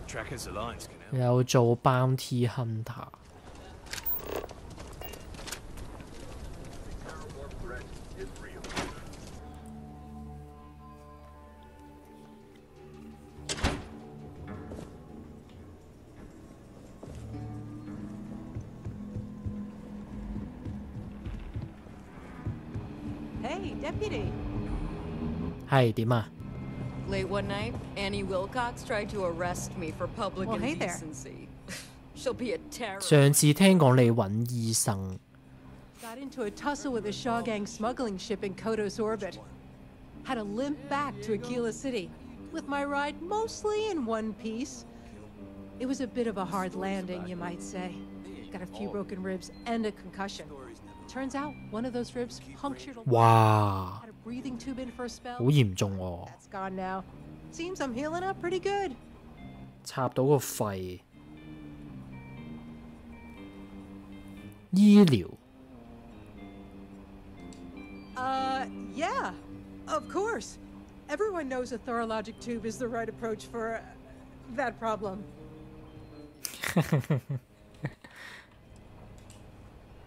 Trackers Alliance can help. 有做 bounty hunter。Hey, deputy. 係點啊？ Late one night, Annie Wilcox tried to arrest me for public Well, hey there. indecency. She'll be a terror. 上次聽講你揾醫生。 Got into a tussle with a Shaw Gang smuggling ship in Kodos orbit. Had to limp back to Aquila City, with my ride mostly in one piece. It was a bit of a hard landing, you might say. Got a few broken ribs and a concussion. Turns out one of those ribs punctured a哇！ had a breathing tube in for a spell. 好嚴重喎！ That's gone now. Seems I'm healing up pretty good. 插到個肺。醫療。 Yeah, of course. Everyone knows a thorologic tube is the right approach for that problem.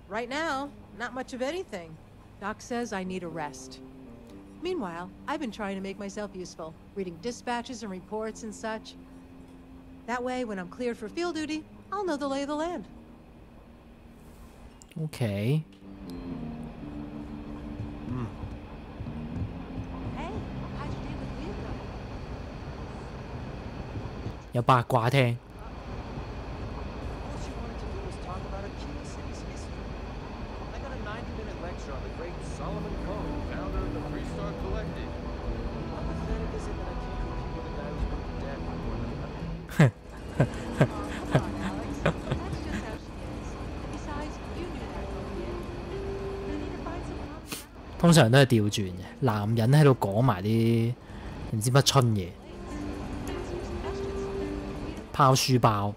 Right now, not much of anything. Doc says I need a rest. Meanwhile, I've been trying to make myself useful, reading dispatches and reports and such. That way, when I'm cleared for field duty, I'll know the lay of the land. Okay. Hey, how'd you do with Leo? 有八卦聽。 All she wanted to do was talk about Aquila City's history. I got a 90-minute lecture on the great Solomon Coe, founder of the Free Star Collective. How pathetic is it that I can't compete with a guy who's working dead for more than a That's just how she is. Besides, you knew that going in. You need to find some 通常都係調轉嘅，男人喺度講埋啲唔知乜春嘢，拋書包。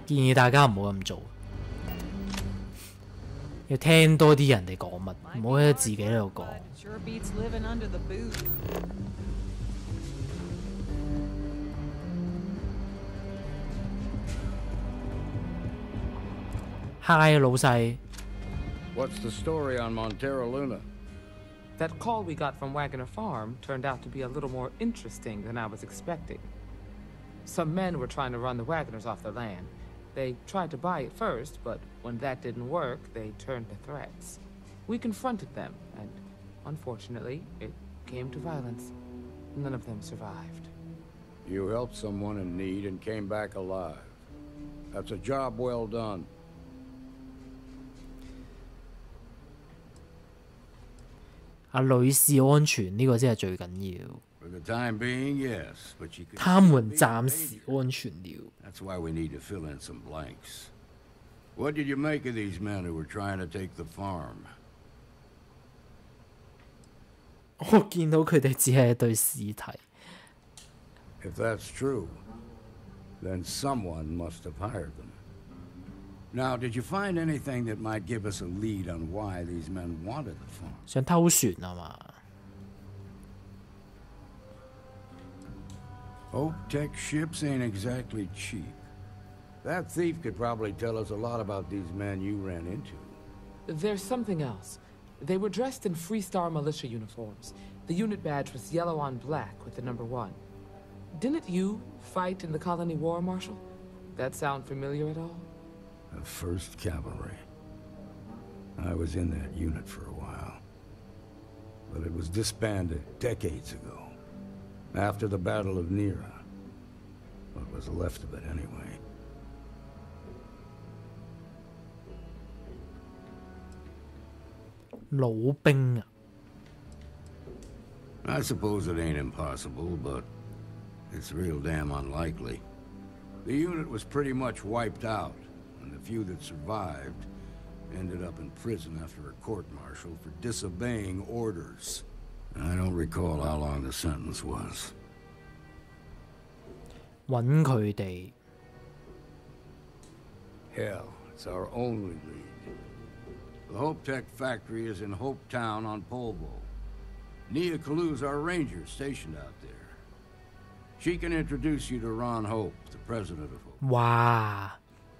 建議大家唔好咁做，要聽多啲人哋講乜，唔好喺自己喺度講。 Sure beats living under the boot. Hi， 老細。 What's the story on Montero Luna? That call we got from Wagner Farm turned out to be a little more interesting than I was expecting. Some men were trying to run the Wagners off their land, They tried to buy it first, but when that didn't work, they turned to threats. We confronted them, and unfortunately, it came to violence. None of them survived. You helped someone in need and came back alive. That's a job well done. 啊，女士安全呢個先係最緊要。 For the time being, yes, but you can. 他們暫時安全了。 That's why we need to fill in some blanks. What did you make of these men who were trying to take the farm? 我見到佢哋只係一對屍體。 If that's true, then someone must have hired them. Now, did you find anything that might give us a lead on why these men wanted the farm? 想偷船啊嘛？ Hope Tech ships ain't exactly cheap. That thief could probably tell us a lot about these men you ran into. There's something else. They were dressed in Freestar militia uniforms. The unit badge was yellow on black with the number 1. Didn't you fight in the Colony War, Marshal? That sound familiar at all? The 1st Cavalry. I was in that unit for a while. But it was disbanded decades ago. After the Battle of Nera. What was left of it anyway. I suppose it ain't impossible, but it's real damn unlikely. The unit was pretty much wiped out, and the few that survived ended up in prison after a court-martial for disobeying orders. I don't recall how long the sentence was. 揾佢哋。 Hell, it's our only lead. The Hope Tech factory is in Hope Town on Polvo. Nia Kalu's our ranger stationed out there. She can introduce you to Ron Hope, the president of Hope. 哇！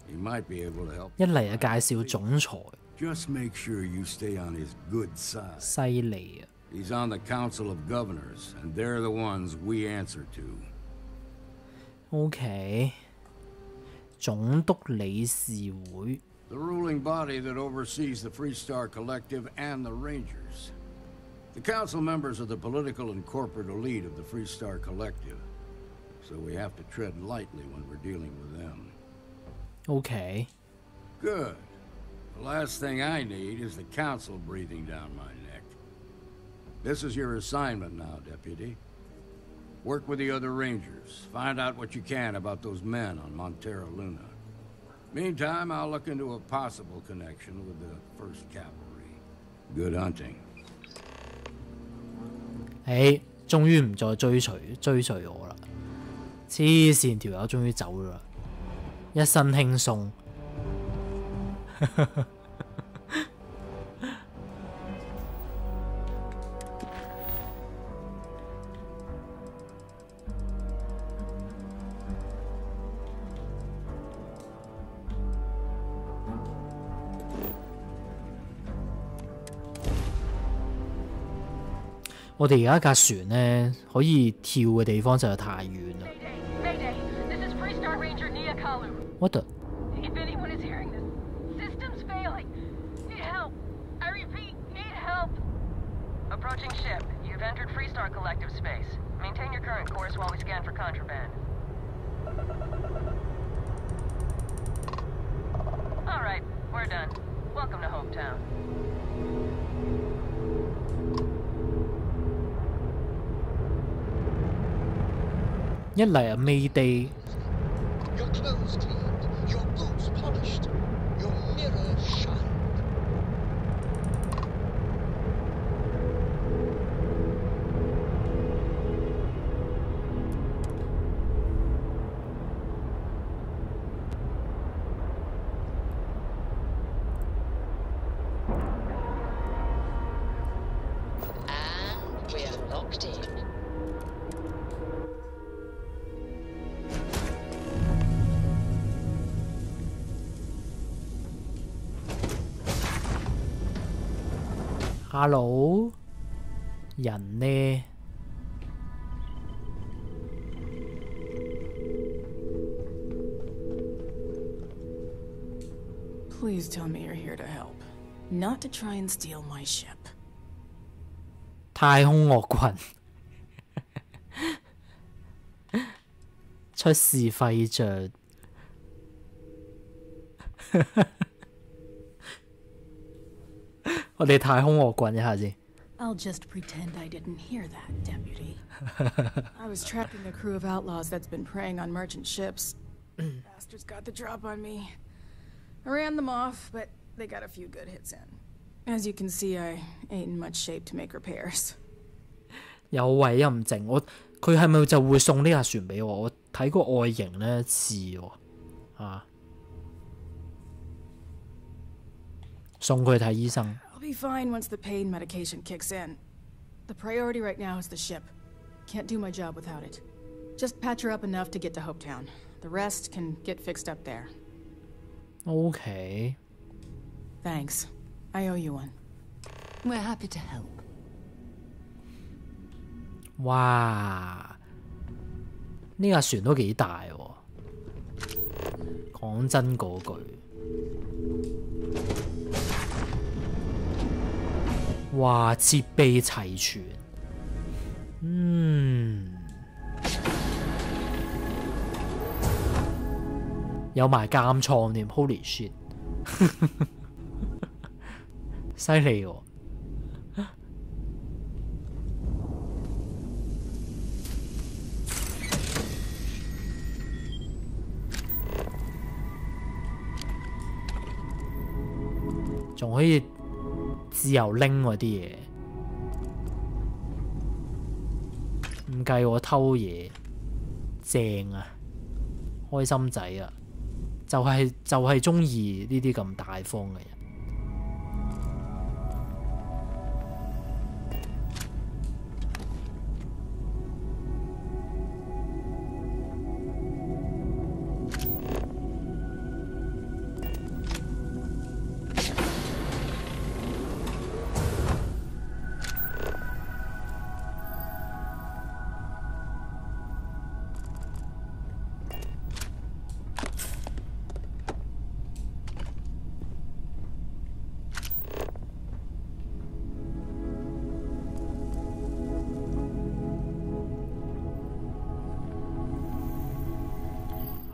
He might be able to help. 一嚟就介紹總裁。 Just make sure you stay on his good side. 犀利啊！ He's on the Council of Governors, and they're the ones we answer to. OK。總督理事會。 The ruling body that oversees the Freestar Collective and the Rangers. The council members are the political and corporate elite of the Freestar Collective, so we have to tread lightly when we're dealing with them. OK. Good. The last thing I need is the council breathing down my neck. This is your assignment now, Deputy. Work with the other Rangers. Find out what you can about those men on Montera Luna. Meantime, I'll look into a possible connection with the 1st Cavalry. Good hunting. 終於唔再追隨我啦！黐線，條友終於走咗啦，一身輕鬆。我哋而家架船咧，可以跳嘅地方實在太遠啦。What the? If anyone is hearing this, system's failing. Need help. I repeat, need help. Approaching ship. You've entered Freestar Collective space. Maintain your current course while we scan for contraband. All right, we're done. Welcome to Hope Town. 一嚟啊，Mayday。 Your clothes cleaned, your boots polished, your mirror shined. And we're locked in. Hello， 人呢？ Please tell me you're here to help, not to try and steal my ship. 太空惡棍出事廢著我哋太空惡棍一下先。I'll just pretend I didn't hear that, Deputy. I was tracking a crew of outlaws that's been preying on merchant ships. Bastards got the drop on me. I ran them off, but they got a few good hits in. As you can see, I ain't in much shape to make repairs. 有委任證，佢係咪就會送呢架船俾我？我睇個外形咧似喎，送佢睇醫生。I'll be fine once the pain medication kicks in. The priority right now is the ship. Can't do my job without it. Just patch her up enough to get to Hopetown. The rest can get fixed up there. Okay. Thanks. I owe you one. We're happy to help. 哇！呢架船都幾大喎。講真嗰句。哇！設備齊全，有埋監倉添 ，Holy shit！ 犀利喎！仲可以自由拎嗰啲嘢，唔計我偷嘢，正啊，開心仔啊！就係中意呢啲咁大方嘅人。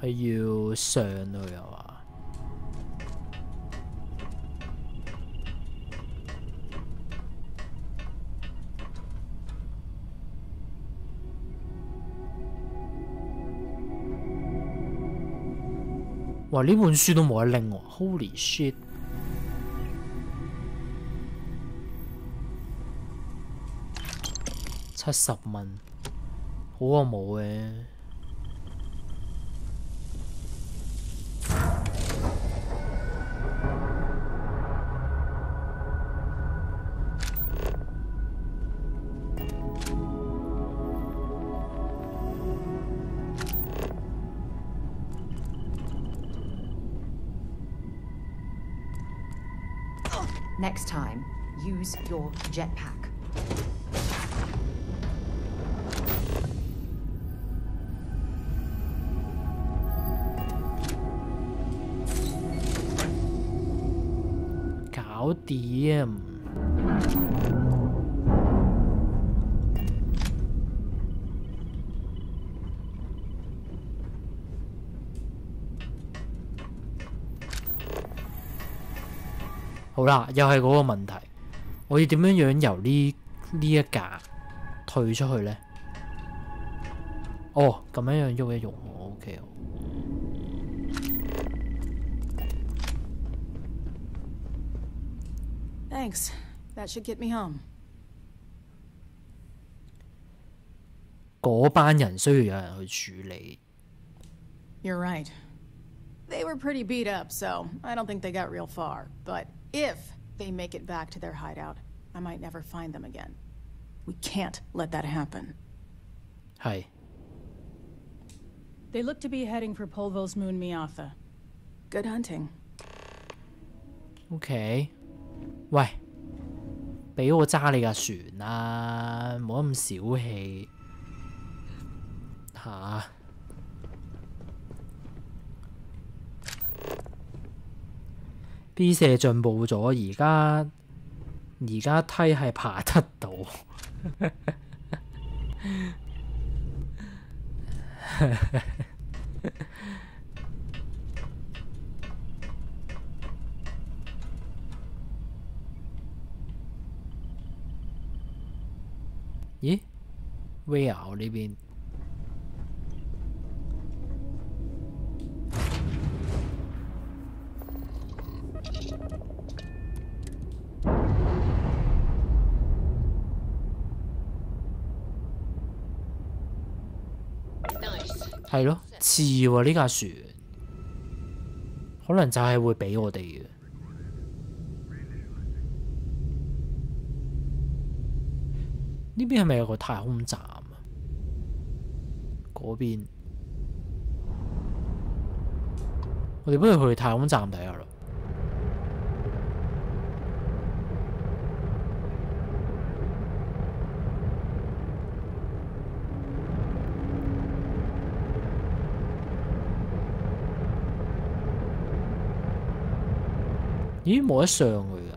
係要上去啊嘛？哇！呢本書都冇得拎喎 ，Holy shit！ 70蚊，好過冇嘅。Next time, use your jetpack.搞掂。好啦，又係嗰個問題，我要點樣由呢一架退出去呢？哦，咁樣喐一喐我 ，OK。Thanks. That should get me home. 嗰班人需要有人去處理。You're right. They were pretty beat up, so I don't think they got real far. But if they make it back to their hideout, I might never find them again. We can't let that happen. 係。They look to be heading for Polvo's moon Miatha. Good hunting. OK。喂，俾我揸你架船啦，唔好咁小氣嚇。B 社進步咗，而家梯係爬得到。咦 ？Where 呢邊？係咯，似喎呢架船，可能就係會俾我哋嘅。呢邊係咪有個太空站啊？嗰邊，我哋不如去太空站睇下啦。咦，冇得上去㗎。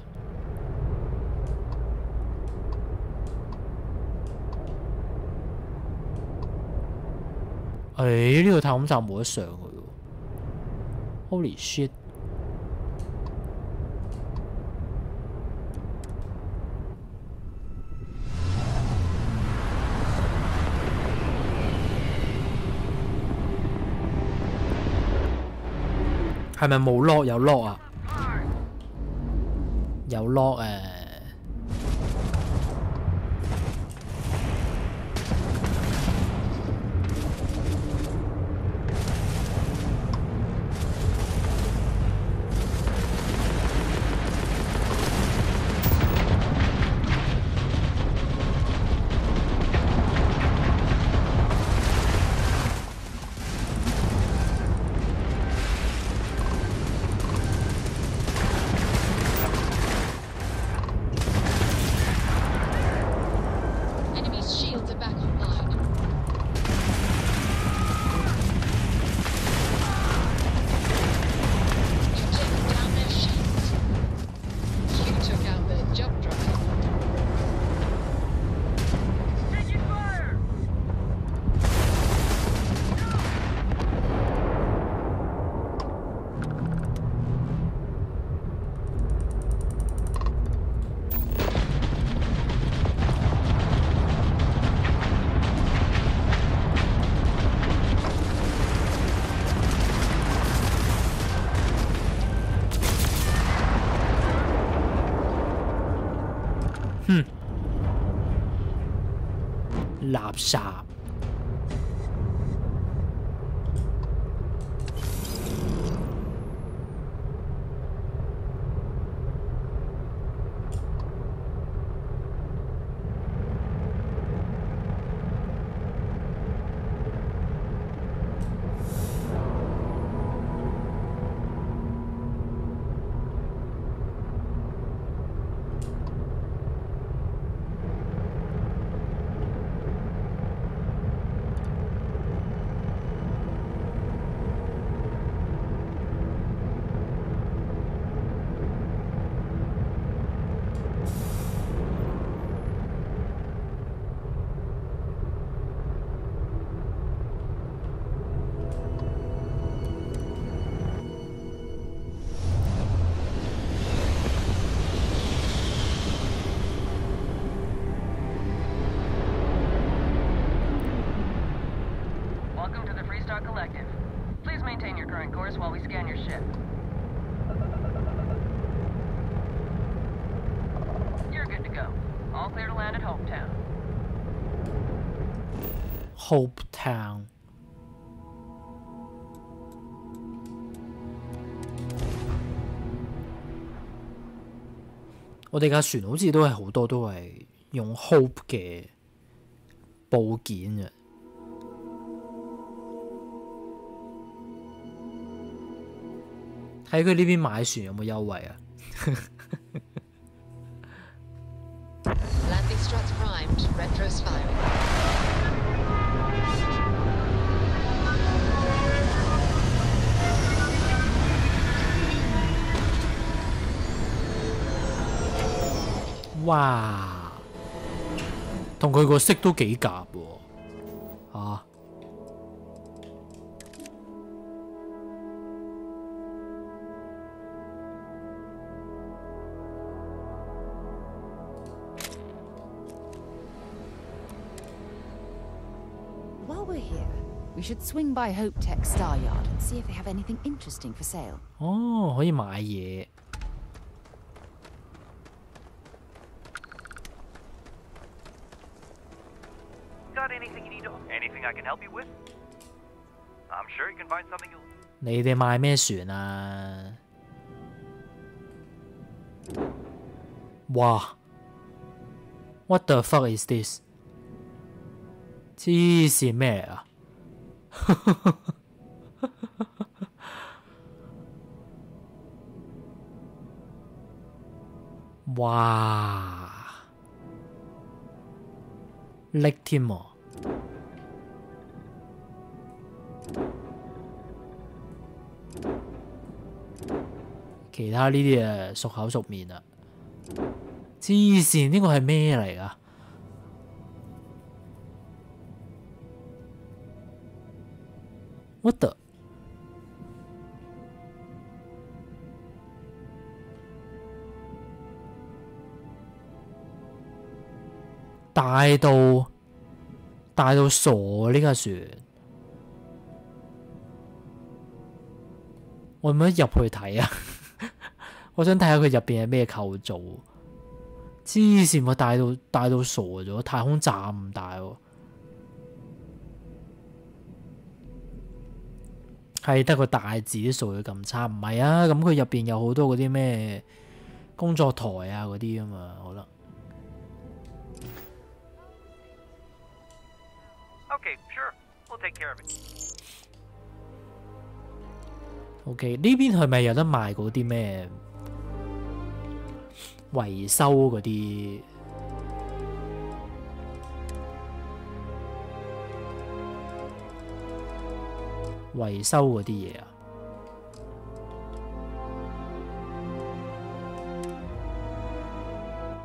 呢個太空站冇得上去喎。Holy shit！ 係咪冇 lock 有 lock 啊？有 lock 誒。垃圾。Hope Town。我哋架船好似都係好多都係用 Hope 嘅部件嘅。睇佢呢邊買船有冇優惠啊？Landing struts primed, retros firing. 哇，同佢個色都幾夾喎，啊！While we're here, we should swing by Hope Tech's Star Yard and see if they have anything interesting for sale. 哦，可以買嘢。Got anything you need to... Anything I can help you with? I'm sure you can find something you'll... 你哋買咩船啊？哇 ！What the fuck is this？ 黐線咩嚟啊？哇！叻添喎！其他呢啲誒熟口熟面啊！黐線，呢個係咩嚟㗎？What the？ 大到傻啊！呢架船，我唔可以入去睇啊！我想睇下佢入邊係咩構造。黐線喎，大到傻咗，太空站咁大喎。係得個大字啲數據咁差，唔係啊！咁佢入邊有好多嗰啲咩工作台啊嗰啲啊嘛，可能。Okay, sure. We'll take care of it. OK， 呢邊係咪有得賣嗰啲咩維修嗰啲？維修嗰啲嘢啊？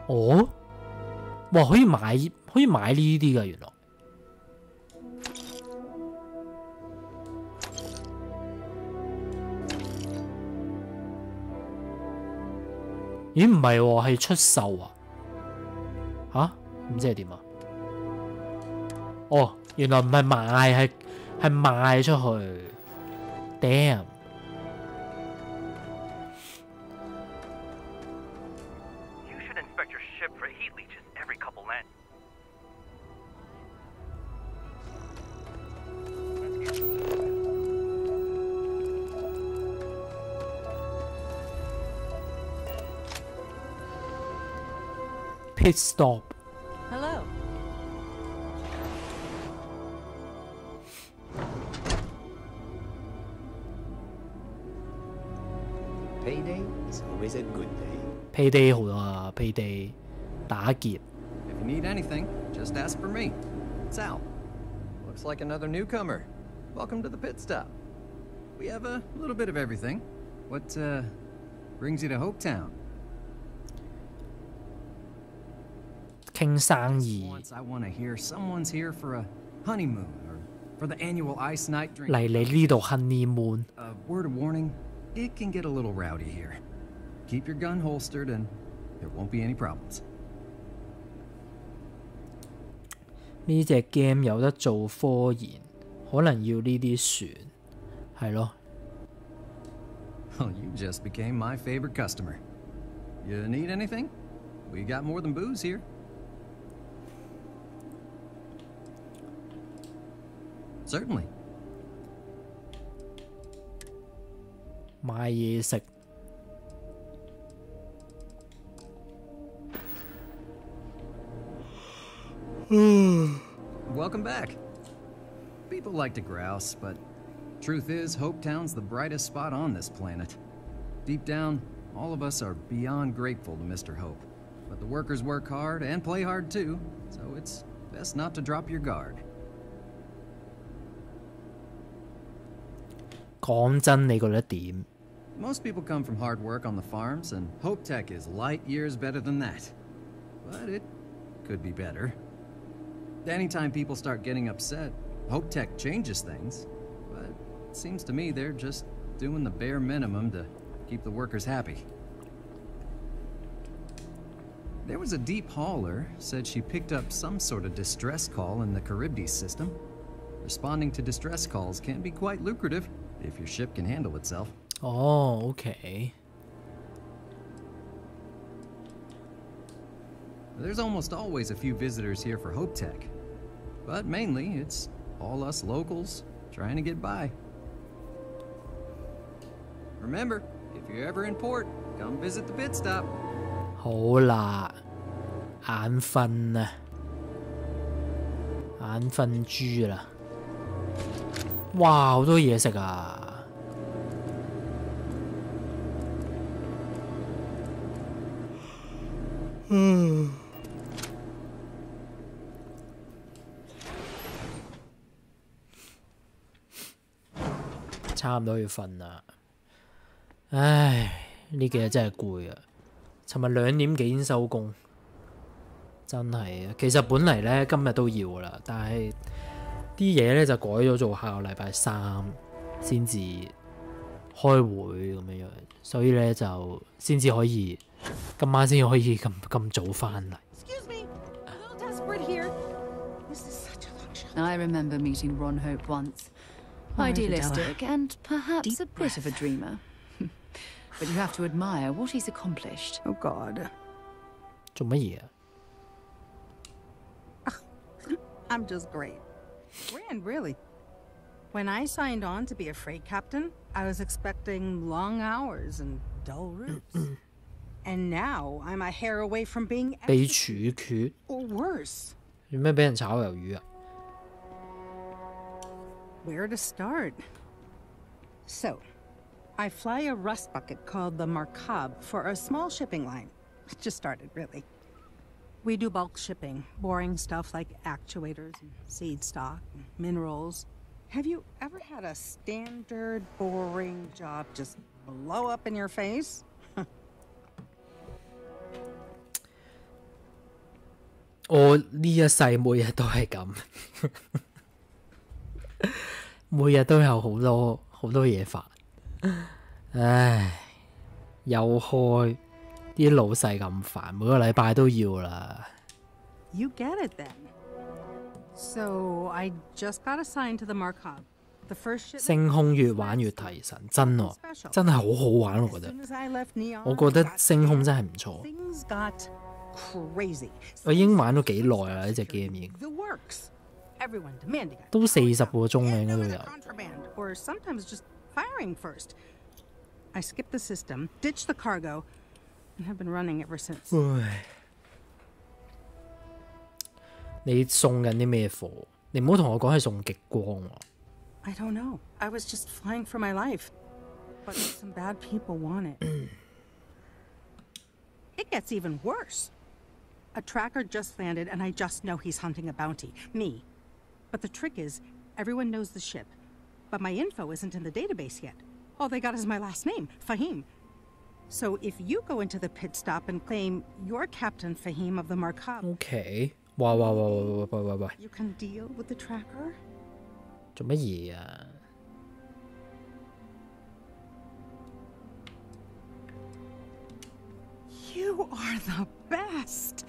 哦，哇！可以買呢啲㗎，原來。咦？唔係喎，係出售啊？吓？咁即係點啊？哦，原來唔係賣，係賣出去。Damn！ You should inspect your ship for heat leeches every couple lengths. Pit stop. Hello. Payday is always a good day. Payday 好啊 ，Payday 打劫。 If you need anything, just ask for me. Sal. Looks like another newcomer. Welcome to the pit stop. We have a little bit of everything. What brings you to Hopetown? 傾生意。 Once I want to hear someone's here for a honeymoon or for the annual ice night drink. 嚟你呢度 honeymoon。 A word of warning, it can get a little rowdy here. Keep your gun holstered and there won't be any problems. 呢隻 game 有得做科研，可能要呢啲船，係咯。 Well, you just became my favorite customer. You need anything? We got more than booze here. Certainly. 買嘢食。 Welcome back. People like to grouse, but truth is, Hopetown's the brightest spot on this planet. Deep down, all of us are beyond grateful to Mr. Hope. But the workers work hard and play hard too, so it's best not to drop your guard. 講真，你覺得點？ Most people come from hard work on the farms, and Hope Tech is light years better than that. but it could be better. Anytime people start getting upset, Hope Tech changes things. But it seems to me they're just doing the bare minimum to keep the workers happy. There was a deep hauler, said she picked up some sort of distress call in the Charybdis system. Responding to distress calls can be quite lucrative if your ship can handle itself. Oh, okay. There's almost always a few visitors here for Hope Tech, but mainly it's all us locals trying to get by. Remember, if you're ever in port, come visit the pit stop. 好啦，眼瞓啊，眼瞓豬啦！哇，好多嘢食啊！嗯，差唔多要瞓啦。唉，呢幾日真係攰啊！尋日2點幾先收工，真係啊！其實本嚟咧今日都要啦，但係啲嘢咧就改咗做下個禮拜3先至開會咁樣，所以咧就先至可以今晚先可以咁早翻嚟。I remember meeting Ron Hope once. Idealistic and perhaps a bit of a dreamer. But you have to admire what he's accomplished. Oh, God. 做乜嘢啊 I'm just great. Grand, really. When I signed on to be a freight captain, I was expecting long hours and dull routes. And now I'm a hair away from being 被處決 or worse. 做咩俾人炒魷魚啊 Where to start? So, I fly a rust bucket called the Markab for a small shipping line. It just started, really. We do bulk shipping, boring stuff like actuators and seed stock and minerals. Have you ever had a standard, boring job just blow up in your face? 我呢一世每日都係咁，每日都有好多嘢煩。唉，又開啲老細咁煩，每個禮拜都要啦。You get it then. So I just got assigned to the Markab. The first ship. 星空越玩越提神，真喎，真係好好玩，我覺得。我覺得星空真係唔錯。Things got crazy. 我已經玩咗幾耐啦，呢隻 game 已經。 The works. Everyone demanding it. 都40個鐘啦，應該都有。 Contraband, or sometimes just firing first. I skipped the system, ditched the cargo, and have been running ever since. 唉，你送緊啲咩貨？你唔好同我講係送極光喎。I don't know. I was just flying for my life. But some bad people want it. It gets even worse. A tracker just landed, and I just know he's hunting a bounty. Me. But the trick is, everyone knows the ship. But my info isn't in the database yet. All they got is my last name, Fahim. So if you go into the pit stop and claim you're Captain Fahim of the Markab... Okay. 喂。 You can deal with the tracker? 做乜嘢啊？ You are the best!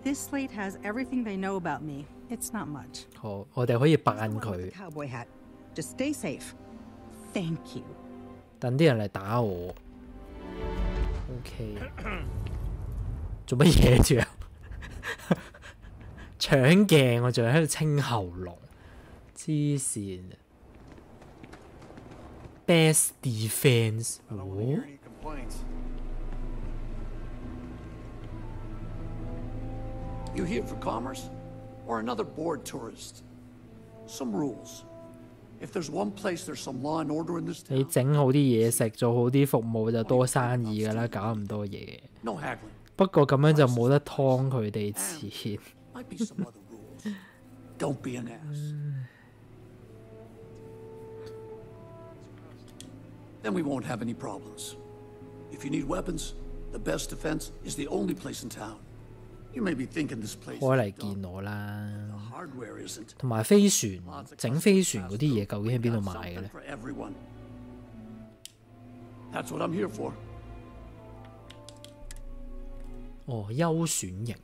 This slate has everything they know about me. It's not much. 好，我哋可以扮佢。 Cowboy hat. Just stay safe. Thank you. 等啲人嚟打我。OK。做乜嘢住啊？搶鏡，我仲喺度清喉嚨，黐線。Best defense。哦。 You here for commerce? Or another bored tourist? Some rules. If there's one place there's some law and order in this town... 你整好啲嘢食，做好啲服務就多生意㗎啦，搞咁多嘢。 No haggling. 不過咁樣就冇得劏佢哋錢。 Might be some other rules. Don't be an ass. Then we won't have any problems. If you need weapons, the best defense is the only place in town. You may be thinking this place 開嚟見我啦。 hardware isn't. 同埋飛船，整飛船嗰啲嘢究竟喺邊度買嘅咧？ For everyone. That's what I'm here for. 哦，優選型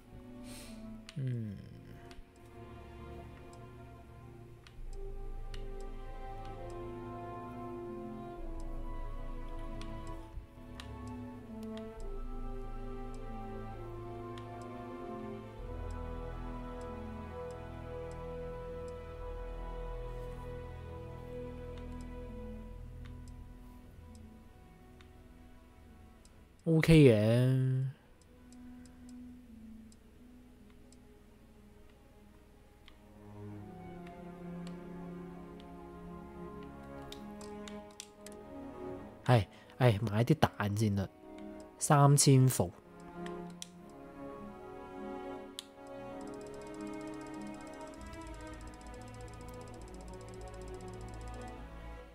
，OK 嘅。買啲蛋先啦，3000伏。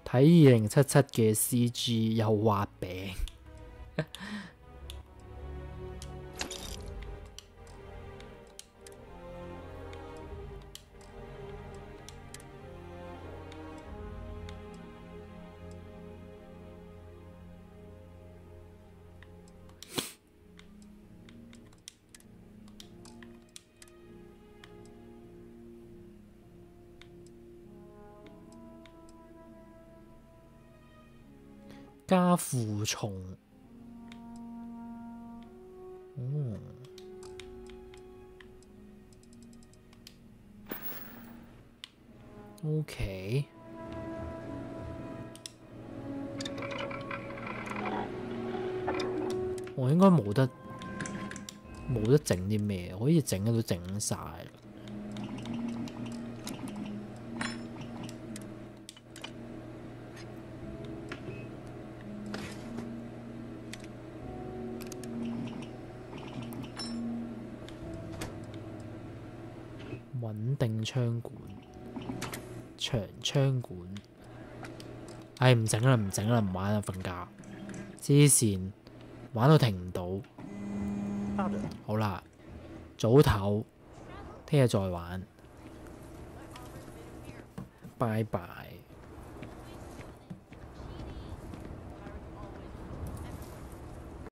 睇2077嘅 CG 又畫餅。加負重，OK， 我應該冇得整啲咩，可以整嘅都整晒。穩定槍管，長槍管。唉，唔整啦，唔整啦，唔玩啦，瞓覺。黐線，玩到停唔到。好啦，早唞，聽日再玩。拜拜。